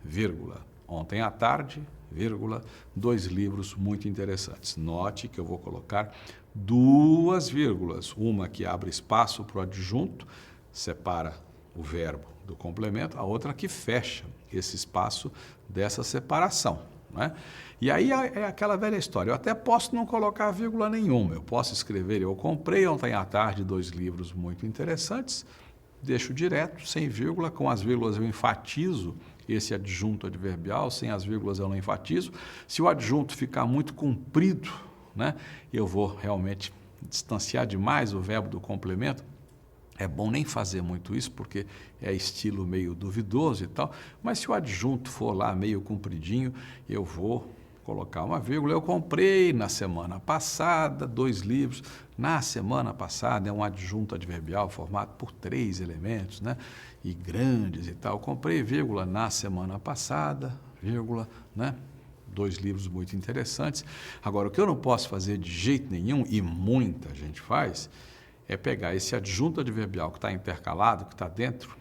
A: vírgula, ontem à tarde, vírgula, 2 livros muito interessantes. Note que eu vou colocar 2 vírgulas, uma que abre espaço para o adjunto, separa o verbo do complemento, a outra que fecha esse espaço dessa separação, né? E aí é aquela velha história, eu até posso não colocar vírgula nenhuma, eu posso escrever, eu comprei ontem à tarde 2 livros muito interessantes, deixo direto, sem vírgula, com as vírgulas eu enfatizo esse adjunto adverbial, sem as vírgulas eu não enfatizo. Se o adjunto ficar muito comprido, né, eu vou realmente distanciar demais o verbo do complemento. É bom nem fazer muito isso, porque é estilo meio duvidoso e tal, mas se o adjunto for lá meio compridinho, eu vou colocar uma vírgula. Eu comprei na semana passada 2 livros. Na semana passada é um adjunto adverbial formado por 3 elementos, né? E grandes e tal. Comprei, vírgula, na semana passada, vírgula, né? 2 livros muito interessantes. Agora, o que eu não posso fazer de jeito nenhum, e muita gente faz, é pegar esse adjunto adverbial que está intercalado, que está dentro,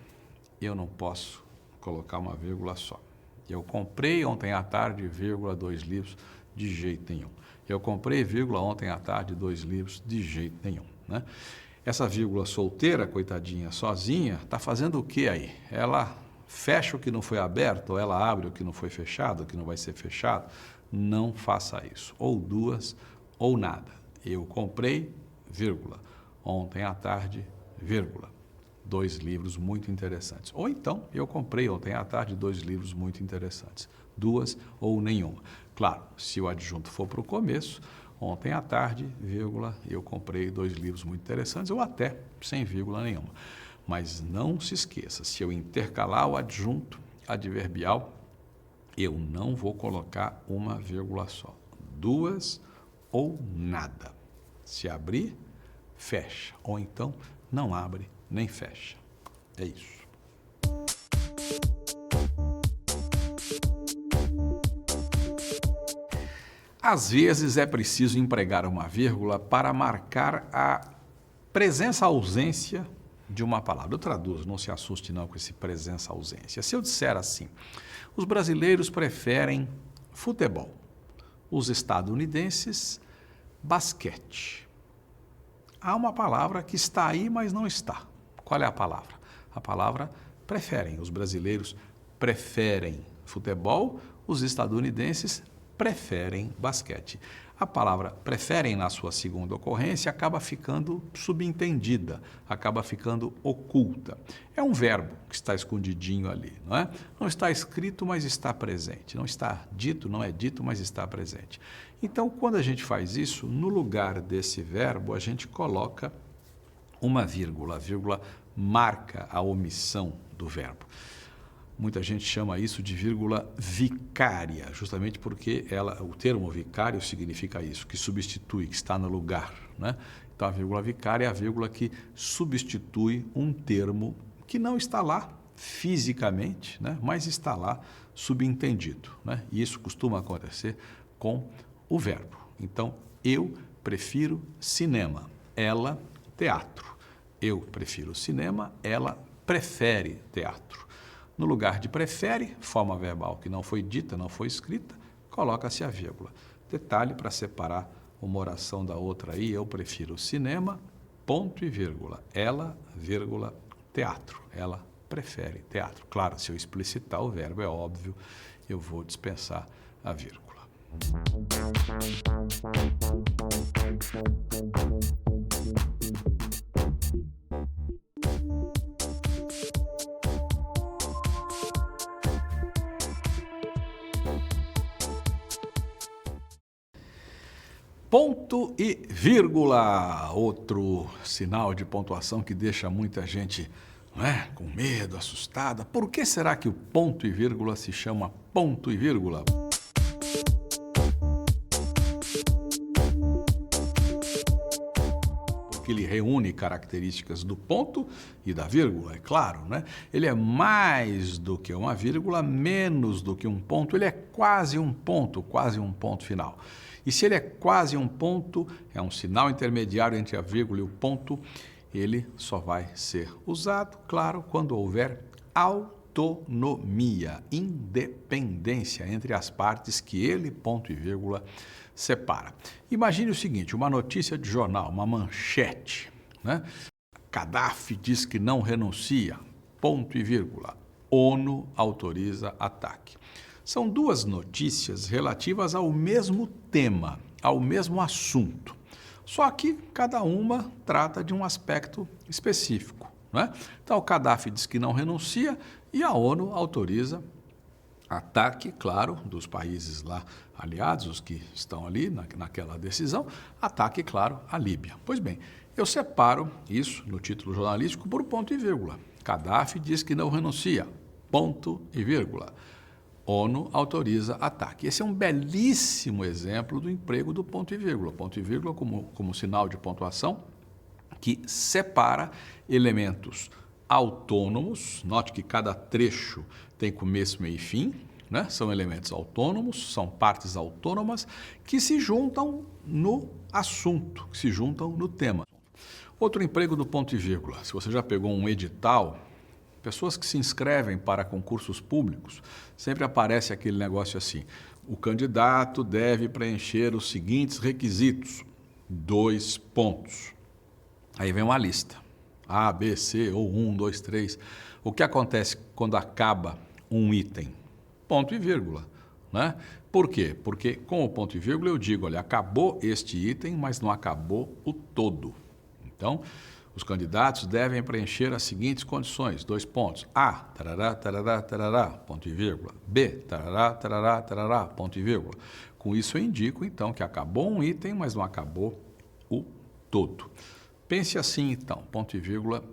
A: e eu não posso colocar uma vírgula só. Eu comprei ontem à tarde, vírgula, 2 livros, de jeito nenhum. Eu comprei, vírgula, ontem à tarde, 2 livros, de jeito nenhum, né? Essa vírgula solteira, coitadinha, sozinha, está fazendo o que aí? Ela fecha o que não foi aberto, ou ela abre o que não foi fechado, o que não vai ser fechado? Não faça isso. Ou 2, ou nada. Eu comprei, vírgula, ontem à tarde, vírgula, 2 livros muito interessantes. Ou então, eu comprei ontem à tarde 2 livros muito interessantes. 2 ou nenhuma. Claro, se o adjunto for para o começo, ontem à tarde, vírgula, eu comprei 2 livros muito interessantes, ou até sem vírgula nenhuma. Mas não se esqueça, se eu intercalar o adjunto adverbial, eu não vou colocar uma vírgula só. 2 ou nada. Se abrir, fecha, ou então não abre nem fecha. É isso. Às vezes é preciso empregar uma vírgula para marcar a presença-ausência de uma palavra. Eu traduzo, não se assuste não com esse presença-ausência. Se eu disser assim, os brasileiros preferem futebol, os estadunidenses, basquete. Há uma palavra que está aí, mas não está. Qual é a palavra? A palavra preferem. Os brasileiros preferem futebol, os estadunidenses preferem basquete. A palavra preferem, na sua segunda ocorrência, acaba ficando subentendida, acaba ficando oculta. É um verbo que está escondidinho ali, não é? Não está escrito, mas está presente. Não está dito, não é dito, mas está presente. Então, quando a gente faz isso, no lugar desse verbo, a gente coloca uma vírgula. A vírgula marca a omissão do verbo. Muita gente chama isso de vírgula vicária, justamente porque o termo vicário significa isso, que substitui, que está no lugar, né? Então, a vírgula vicária é a vírgula que substitui um termo que não está lá fisicamente, né? Mas está lá subentendido, né? E isso costuma acontecer com o verbo. Então, eu prefiro cinema, ela, teatro. Eu prefiro cinema, ela prefere teatro. No lugar de prefere, forma verbal que não foi dita, não foi escrita, coloca-se a vírgula. Detalhe para separar uma oração da outra aí, eu prefiro cinema, ponto e vírgula. Ela, vírgula, teatro. Ela prefere teatro. Claro, se eu explicitar o verbo, é óbvio, eu vou dispensar a vírgula. Ponto e vírgula, outro sinal de pontuação que deixa muita gente, não é, com medo, assustada. Por que será que o ponto e vírgula se chama ponto e vírgula? Porque ele reúne características do ponto e da vírgula, é claro, né? Ele é mais do que uma vírgula, menos do que um ponto, ele é quase um ponto final. E se ele é quase um ponto, é um sinal intermediário entre a vírgula e o ponto, ele só vai ser usado, claro, quando houver autonomia, independência entre as partes que ele, ponto e vírgula, separa. Imagine o seguinte, uma notícia de jornal, uma manchete, né? Gaddafi diz que não renuncia, ponto e vírgula, ONU autoriza ataque. São duas notícias relativas ao mesmo tema, ao mesmo assunto. Só que cada uma trata de um aspecto específico, né? Então, o Gaddafi diz que não renuncia e a ONU autoriza ataque, claro, dos países lá aliados, os que estão ali naquela decisão, ataque, claro, à Líbia. Pois bem, eu separo isso no título jornalístico por ponto e vírgula. Gaddafi diz que não renuncia, ponto e vírgula. ONU autoriza ataque. Esse é um belíssimo exemplo do emprego do ponto e vírgula. Ponto e vírgula como sinal de pontuação que separa elementos autônomos. Note que cada trecho tem começo, meio e fim, né? São elementos autônomos, são partes autônomas que se juntam no assunto, que se juntam no tema. Outro emprego do ponto e vírgula. Se você já pegou um edital, pessoas que se inscrevem para concursos públicos, sempre aparece aquele negócio assim, o candidato deve preencher os seguintes requisitos, 2 pontos. Aí vem uma lista, A, B, C, ou 1, 2, 3. O que acontece quando acaba um item? Ponto e vírgula, né? Por quê? Porque com o ponto e vírgula eu digo, olha, acabou este item, mas não acabou o todo. Então, os candidatos devem preencher as seguintes condições, 2 pontos. A, tarará, tarará, tarará, ponto e vírgula. B, tarará, tarará, tarará, ponto e vírgula. Com isso eu indico, então, que acabou um item, mas não acabou o todo. Pense assim, então, ponto e vírgula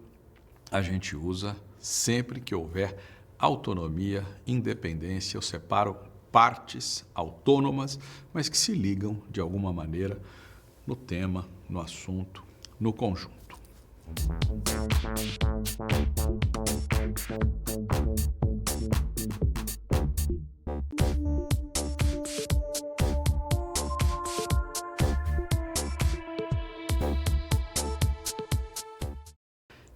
A: a gente usa sempre que houver autonomia, independência. Eu separo partes autônomas, mas que se ligam, de alguma maneira, no tema, no assunto, no conjunto.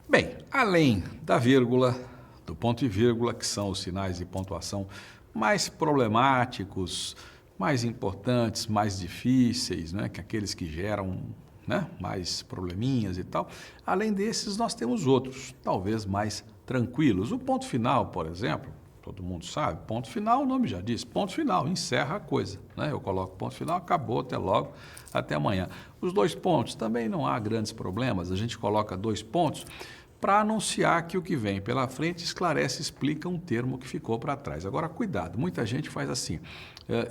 A: Bem, além da vírgula, do ponto e vírgula, que são os sinais de pontuação mais problemáticos, mais importantes, mais difíceis, né, que aqueles que geram, né, mais probleminhas e tal. Além desses, nós temos outros, talvez mais tranquilos. O ponto final, por exemplo, todo mundo sabe, ponto final, o nome já diz, ponto final, encerra a coisa, né? Eu coloco ponto final, acabou, até logo, até amanhã. Os 2 pontos, também não há grandes problemas, a gente coloca 2 pontos para anunciar que o que vem pela frente esclarece, explica um termo que ficou para trás. Agora, cuidado, muita gente faz assim,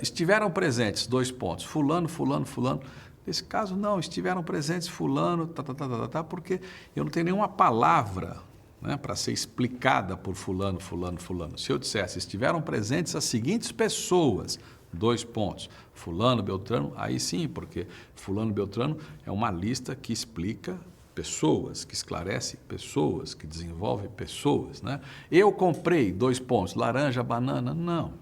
A: estiveram presentes, 2 pontos, fulano, fulano, fulano. Nesse caso, não, estiveram presentes fulano, porque eu não tenho nenhuma palavra, né, para ser explicada por fulano, fulano, fulano. Se eu dissesse, estiveram presentes as seguintes pessoas, 2 pontos, fulano, beltrano, aí sim, porque fulano, beltrano é uma lista que explica pessoas, que esclarece pessoas, que desenvolve pessoas, né? Eu comprei 2 pontos, laranja, banana, não.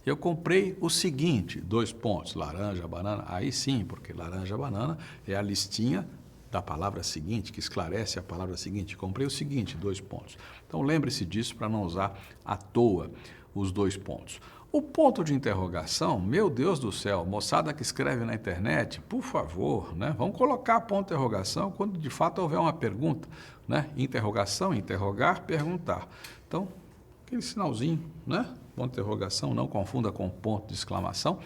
A: Eu comprei o seguinte, 2 pontos, laranja, banana, aí sim, porque laranja, banana é a listinha da palavra seguinte, que esclarece a palavra seguinte. Comprei o seguinte, 2 pontos. Então lembre-se disso para não usar à toa os 2 pontos. O ponto de interrogação, meu Deus do céu, moçada que escreve na internet, por favor, né? Vamos colocar ponto de interrogação quando de fato houver uma pergunta, né? Interrogação, interrogar, perguntar. Então, aquele sinalzinho, né? Ponto de interrogação, não confunda com ponto de exclamação,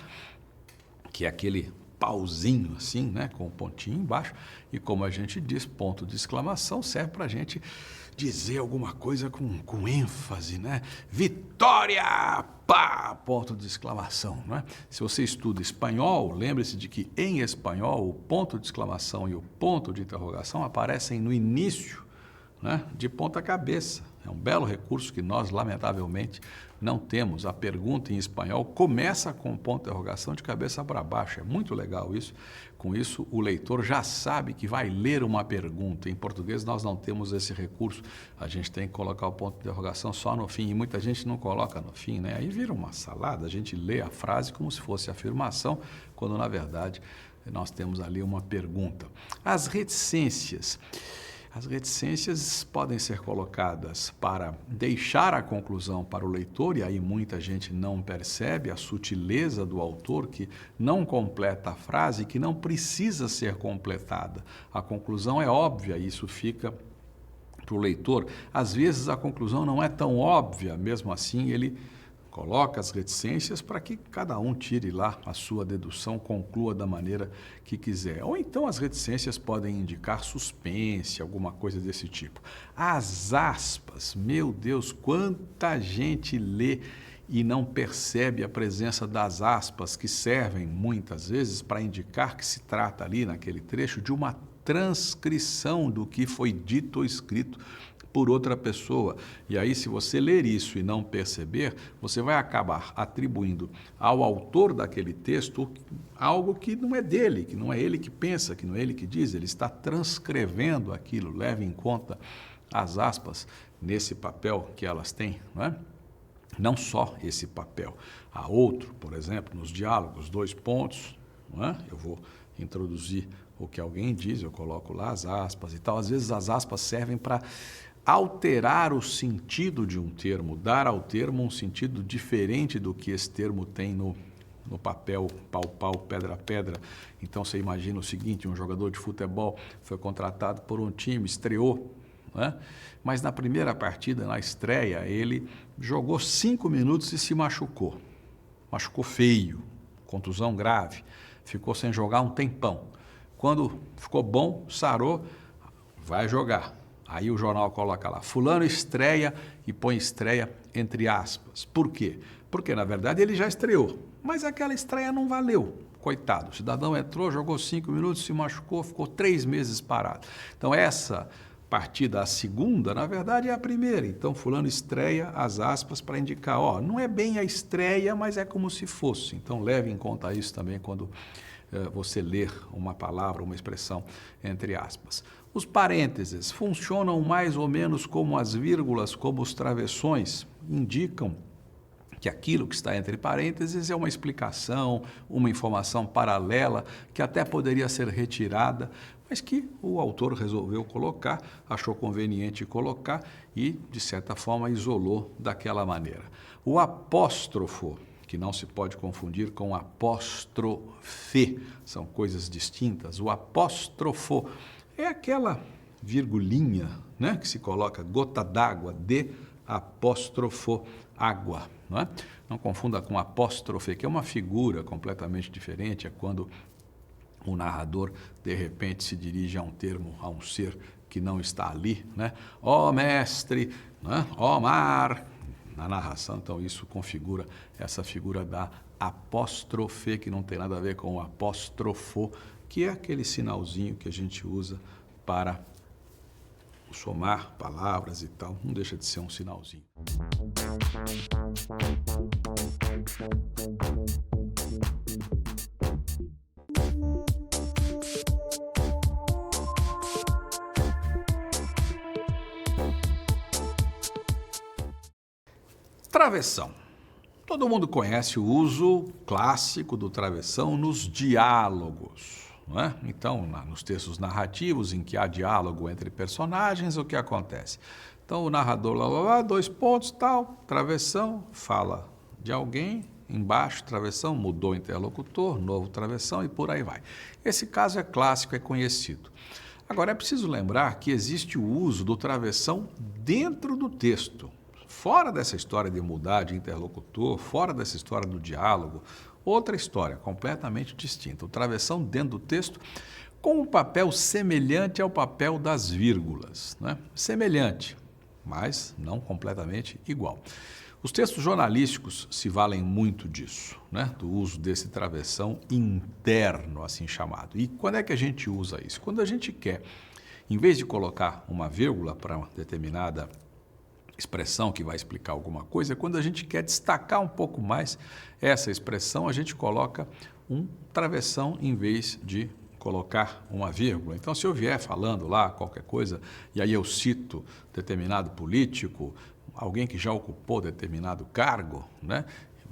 A: que é aquele pauzinho assim, né? Com um pontinho embaixo. E como a gente diz, ponto de exclamação serve para a gente dizer alguma coisa com ênfase, né? Vitória! Pá! Ponto de exclamação, né? Se você estuda espanhol, lembre-se de que em espanhol o ponto de exclamação e o ponto de interrogação aparecem no início, né? De ponta cabeça. É um belo recurso que nós, lamentavelmente, não temos. A pergunta em espanhol começa com ponto de interrogação de cabeça para baixo. É muito legal isso. Com isso, o leitor já sabe que vai ler uma pergunta. Em português, nós não temos esse recurso. A gente tem que colocar o ponto de interrogação só no fim. E muita gente não coloca no fim, né? Aí vira uma salada. A gente lê a frase como se fosse afirmação, quando, na verdade, nós temos ali uma pergunta. As reticências. As reticências podem ser colocadas para deixar a conclusão para o leitor, e aí muita gente não percebe a sutileza do autor que não completa a frase, que não precisa ser completada. A conclusão é óbvia, isso fica para o leitor. Às vezes a conclusão não é tão óbvia, mesmo assim ele coloca as reticências para que cada um tire lá a sua dedução, conclua da maneira que quiser. Ou então as reticências podem indicar suspense, alguma coisa desse tipo. As aspas, meu Deus, quanta gente lê e não percebe a presença das aspas, que servem muitas vezes para indicar que se trata ali naquele trecho de uma transcrição do que foi dito ou escrito por outra pessoa. E aí, se você ler isso e não perceber, você vai acabar atribuindo ao autor daquele texto algo que não é dele, que não é ele que pensa, que não é ele que diz, ele está transcrevendo aquilo. Leve em conta as aspas nesse papel que elas têm, não é? Não só esse papel. Há outro, por exemplo, nos diálogos, 2 pontos, não é? Eu vou introduzir o que alguém diz, eu coloco lá as aspas e tal. Às vezes as aspas servem para alterar o sentido de um termo, dar ao termo um sentido diferente do que esse termo tem no papel, pau, pedra. Então você imagina o seguinte, um jogador de futebol foi contratado por um time, estreou, né? Mas na primeira partida, na estreia, ele jogou 5 minutos e se machucou. Machucou feio, contusão grave, ficou sem jogar um tempão. Quando ficou bom, sarou, vai jogar. Aí o jornal coloca lá, fulano estreia e põe estreia entre aspas. Por quê? Porque, na verdade, ele já estreou, mas aquela estreia não valeu. Coitado, o cidadão entrou, jogou 5 minutos, se machucou, ficou 3 meses parado. Então, essa partida, a segunda, na verdade, é a primeira. Então, fulano estreia as aspas para indicar, ó, não é bem a estreia, mas é como se fosse. Então, leve em conta isso também quando você ler uma palavra, uma expressão entre aspas. Os parênteses funcionam mais ou menos como as vírgulas, como os travessões, indicam que aquilo que está entre parênteses é uma explicação, uma informação paralela que até poderia ser retirada, mas que o autor resolveu colocar, achou conveniente colocar e, de certa forma, isolou daquela maneira. O apóstrofo, que não se pode confundir com apóstrofe, são coisas distintas. O apóstrofo é aquela virgulinha, né, que se coloca gota d'água, de apóstrofo, água. Não é? Não confunda com apóstrofe, que é uma figura completamente diferente, é quando o narrador, de repente, se dirige a um termo, a um ser que não está ali, né? Ó mestre, né? Ó mar, na narração, então isso configura essa figura da apóstrofe, que não tem nada a ver com o apóstrofo, que é aquele sinalzinho que a gente usa para somar palavras e tal, não deixa de ser um sinalzinho. Travessão. Todo mundo conhece o uso clássico do travessão nos diálogos, não é? Então, nos textos narrativos em que há diálogo entre personagens, o que acontece? Então, o narrador, lá, 2 pontos, tal, travessão, fala de alguém, embaixo, travessão, mudou o interlocutor, novo travessão e por aí vai. Esse caso é clássico, é conhecido. Agora, é preciso lembrar que existe o uso do travessão dentro do texto. Fora dessa história de mudar de interlocutor, fora dessa história do diálogo, outra história completamente distinta. O travessão dentro do texto com um papel semelhante ao papel das vírgulas, né? Semelhante, mas não completamente igual. Os textos jornalísticos se valem muito disso, né? Do uso desse travessão interno, assim chamado. E quando é que a gente usa isso? Quando a gente quer, em vez de colocar uma vírgula para uma determinada expressão que vai explicar alguma coisa, quando a gente quer destacar um pouco mais essa expressão, a gente coloca um travessão em vez de colocar uma vírgula. Então, se eu vier falando lá qualquer coisa, e aí eu cito determinado político, alguém que já ocupou determinado cargo, né?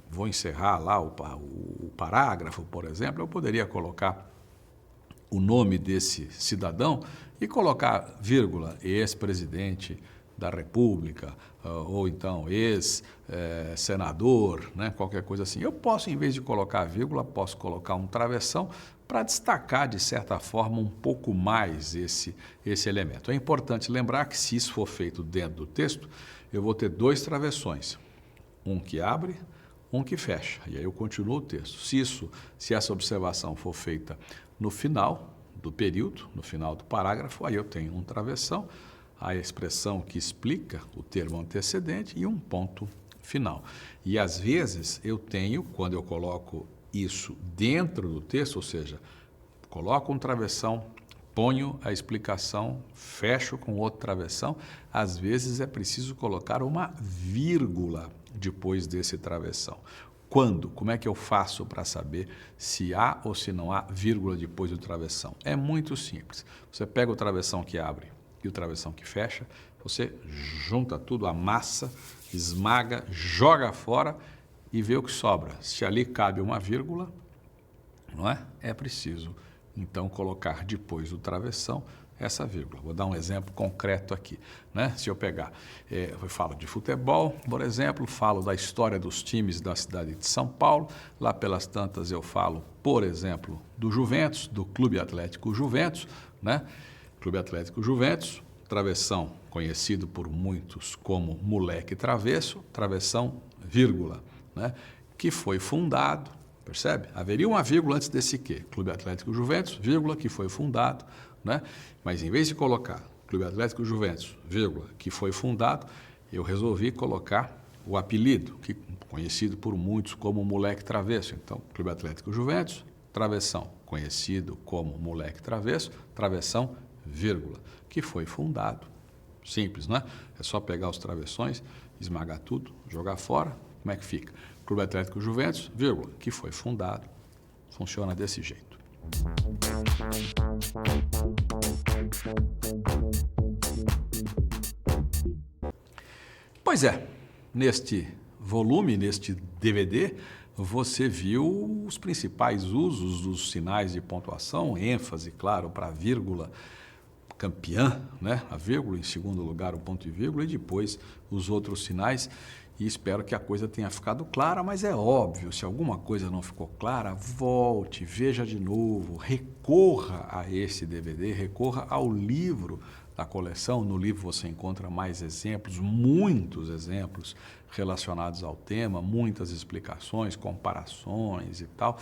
A: Vou encerrar lá o parágrafo, por exemplo, eu poderia colocar o nome desse cidadão e colocar vírgula, ex-presidente da República, ou então ex-senador, né? Qualquer coisa assim. Eu posso, em vez de colocar vírgula, posso colocar um travessão para destacar, de certa forma, um pouco mais esse elemento. É importante lembrar que, se isso for feito dentro do texto, eu vou ter 2 travessões, um que abre, um que fecha, e aí eu continuo o texto. Se essa observação for feita no final do período, no final do parágrafo, aí eu tenho um travessão, a expressão que explica o termo antecedente e um ponto final. E às vezes eu tenho, quando eu coloco isso dentro do texto, ou seja, coloco um travessão, ponho a explicação, fecho com outro travessão, às vezes é preciso colocar uma vírgula depois desse travessão. Quando? Como é que eu faço para saber se há ou se não há vírgula depois do travessão? É muito simples. Você pega o travessão que abre e o travessão que fecha, você junta tudo, amassa, esmaga, joga fora e vê o que sobra. Se ali cabe uma vírgula, não é? É preciso, então, colocar depois do travessão essa vírgula. Vou dar um exemplo concreto aqui, né? Se eu pegar, eu falo de futebol, por exemplo, falo da história dos times da cidade de São Paulo, lá pelas tantas eu falo, por exemplo, do Juventus, do Clube Atlético Juventus, né? Clube Atlético Juventus, travessão conhecido por muitos como moleque travesso, travessão, vírgula, né? Que foi fundado, percebe? Haveria uma vírgula antes desse quê? Clube Atlético Juventus, vírgula, que foi fundado, né? Mas em vez de colocar Clube Atlético Juventus, vírgula, que foi fundado, eu resolvi colocar o apelido, que conhecido por muitos como moleque travesso. Então, Clube Atlético Juventus, travessão, conhecido como moleque travesso, travessão, vírgula, que foi fundado. Simples, não é? É só pegar os travessões, esmagar tudo, jogar fora. Como é que fica? Clube Atlético Juventus, vírgula, que foi fundado. Funciona desse jeito. Pois é, neste volume, neste DVD, você viu os principais usos dos sinais de pontuação, ênfase, claro, para a vírgula campeã, né? A vírgula, em segundo lugar o ponto e vírgula, e depois os outros sinais. E espero que a coisa tenha ficado clara, mas é óbvio, se alguma coisa não ficou clara, volte, veja de novo, recorra a esse DVD, recorra ao livro da coleção. No livro você encontra mais exemplos, muitos exemplos relacionados ao tema, muitas explicações, comparações e tal.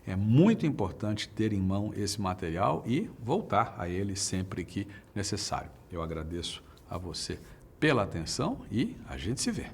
A: É muito importante ter em mão esse material e voltar a ele sempre que necessário. Eu agradeço a você pela atenção e a gente se vê.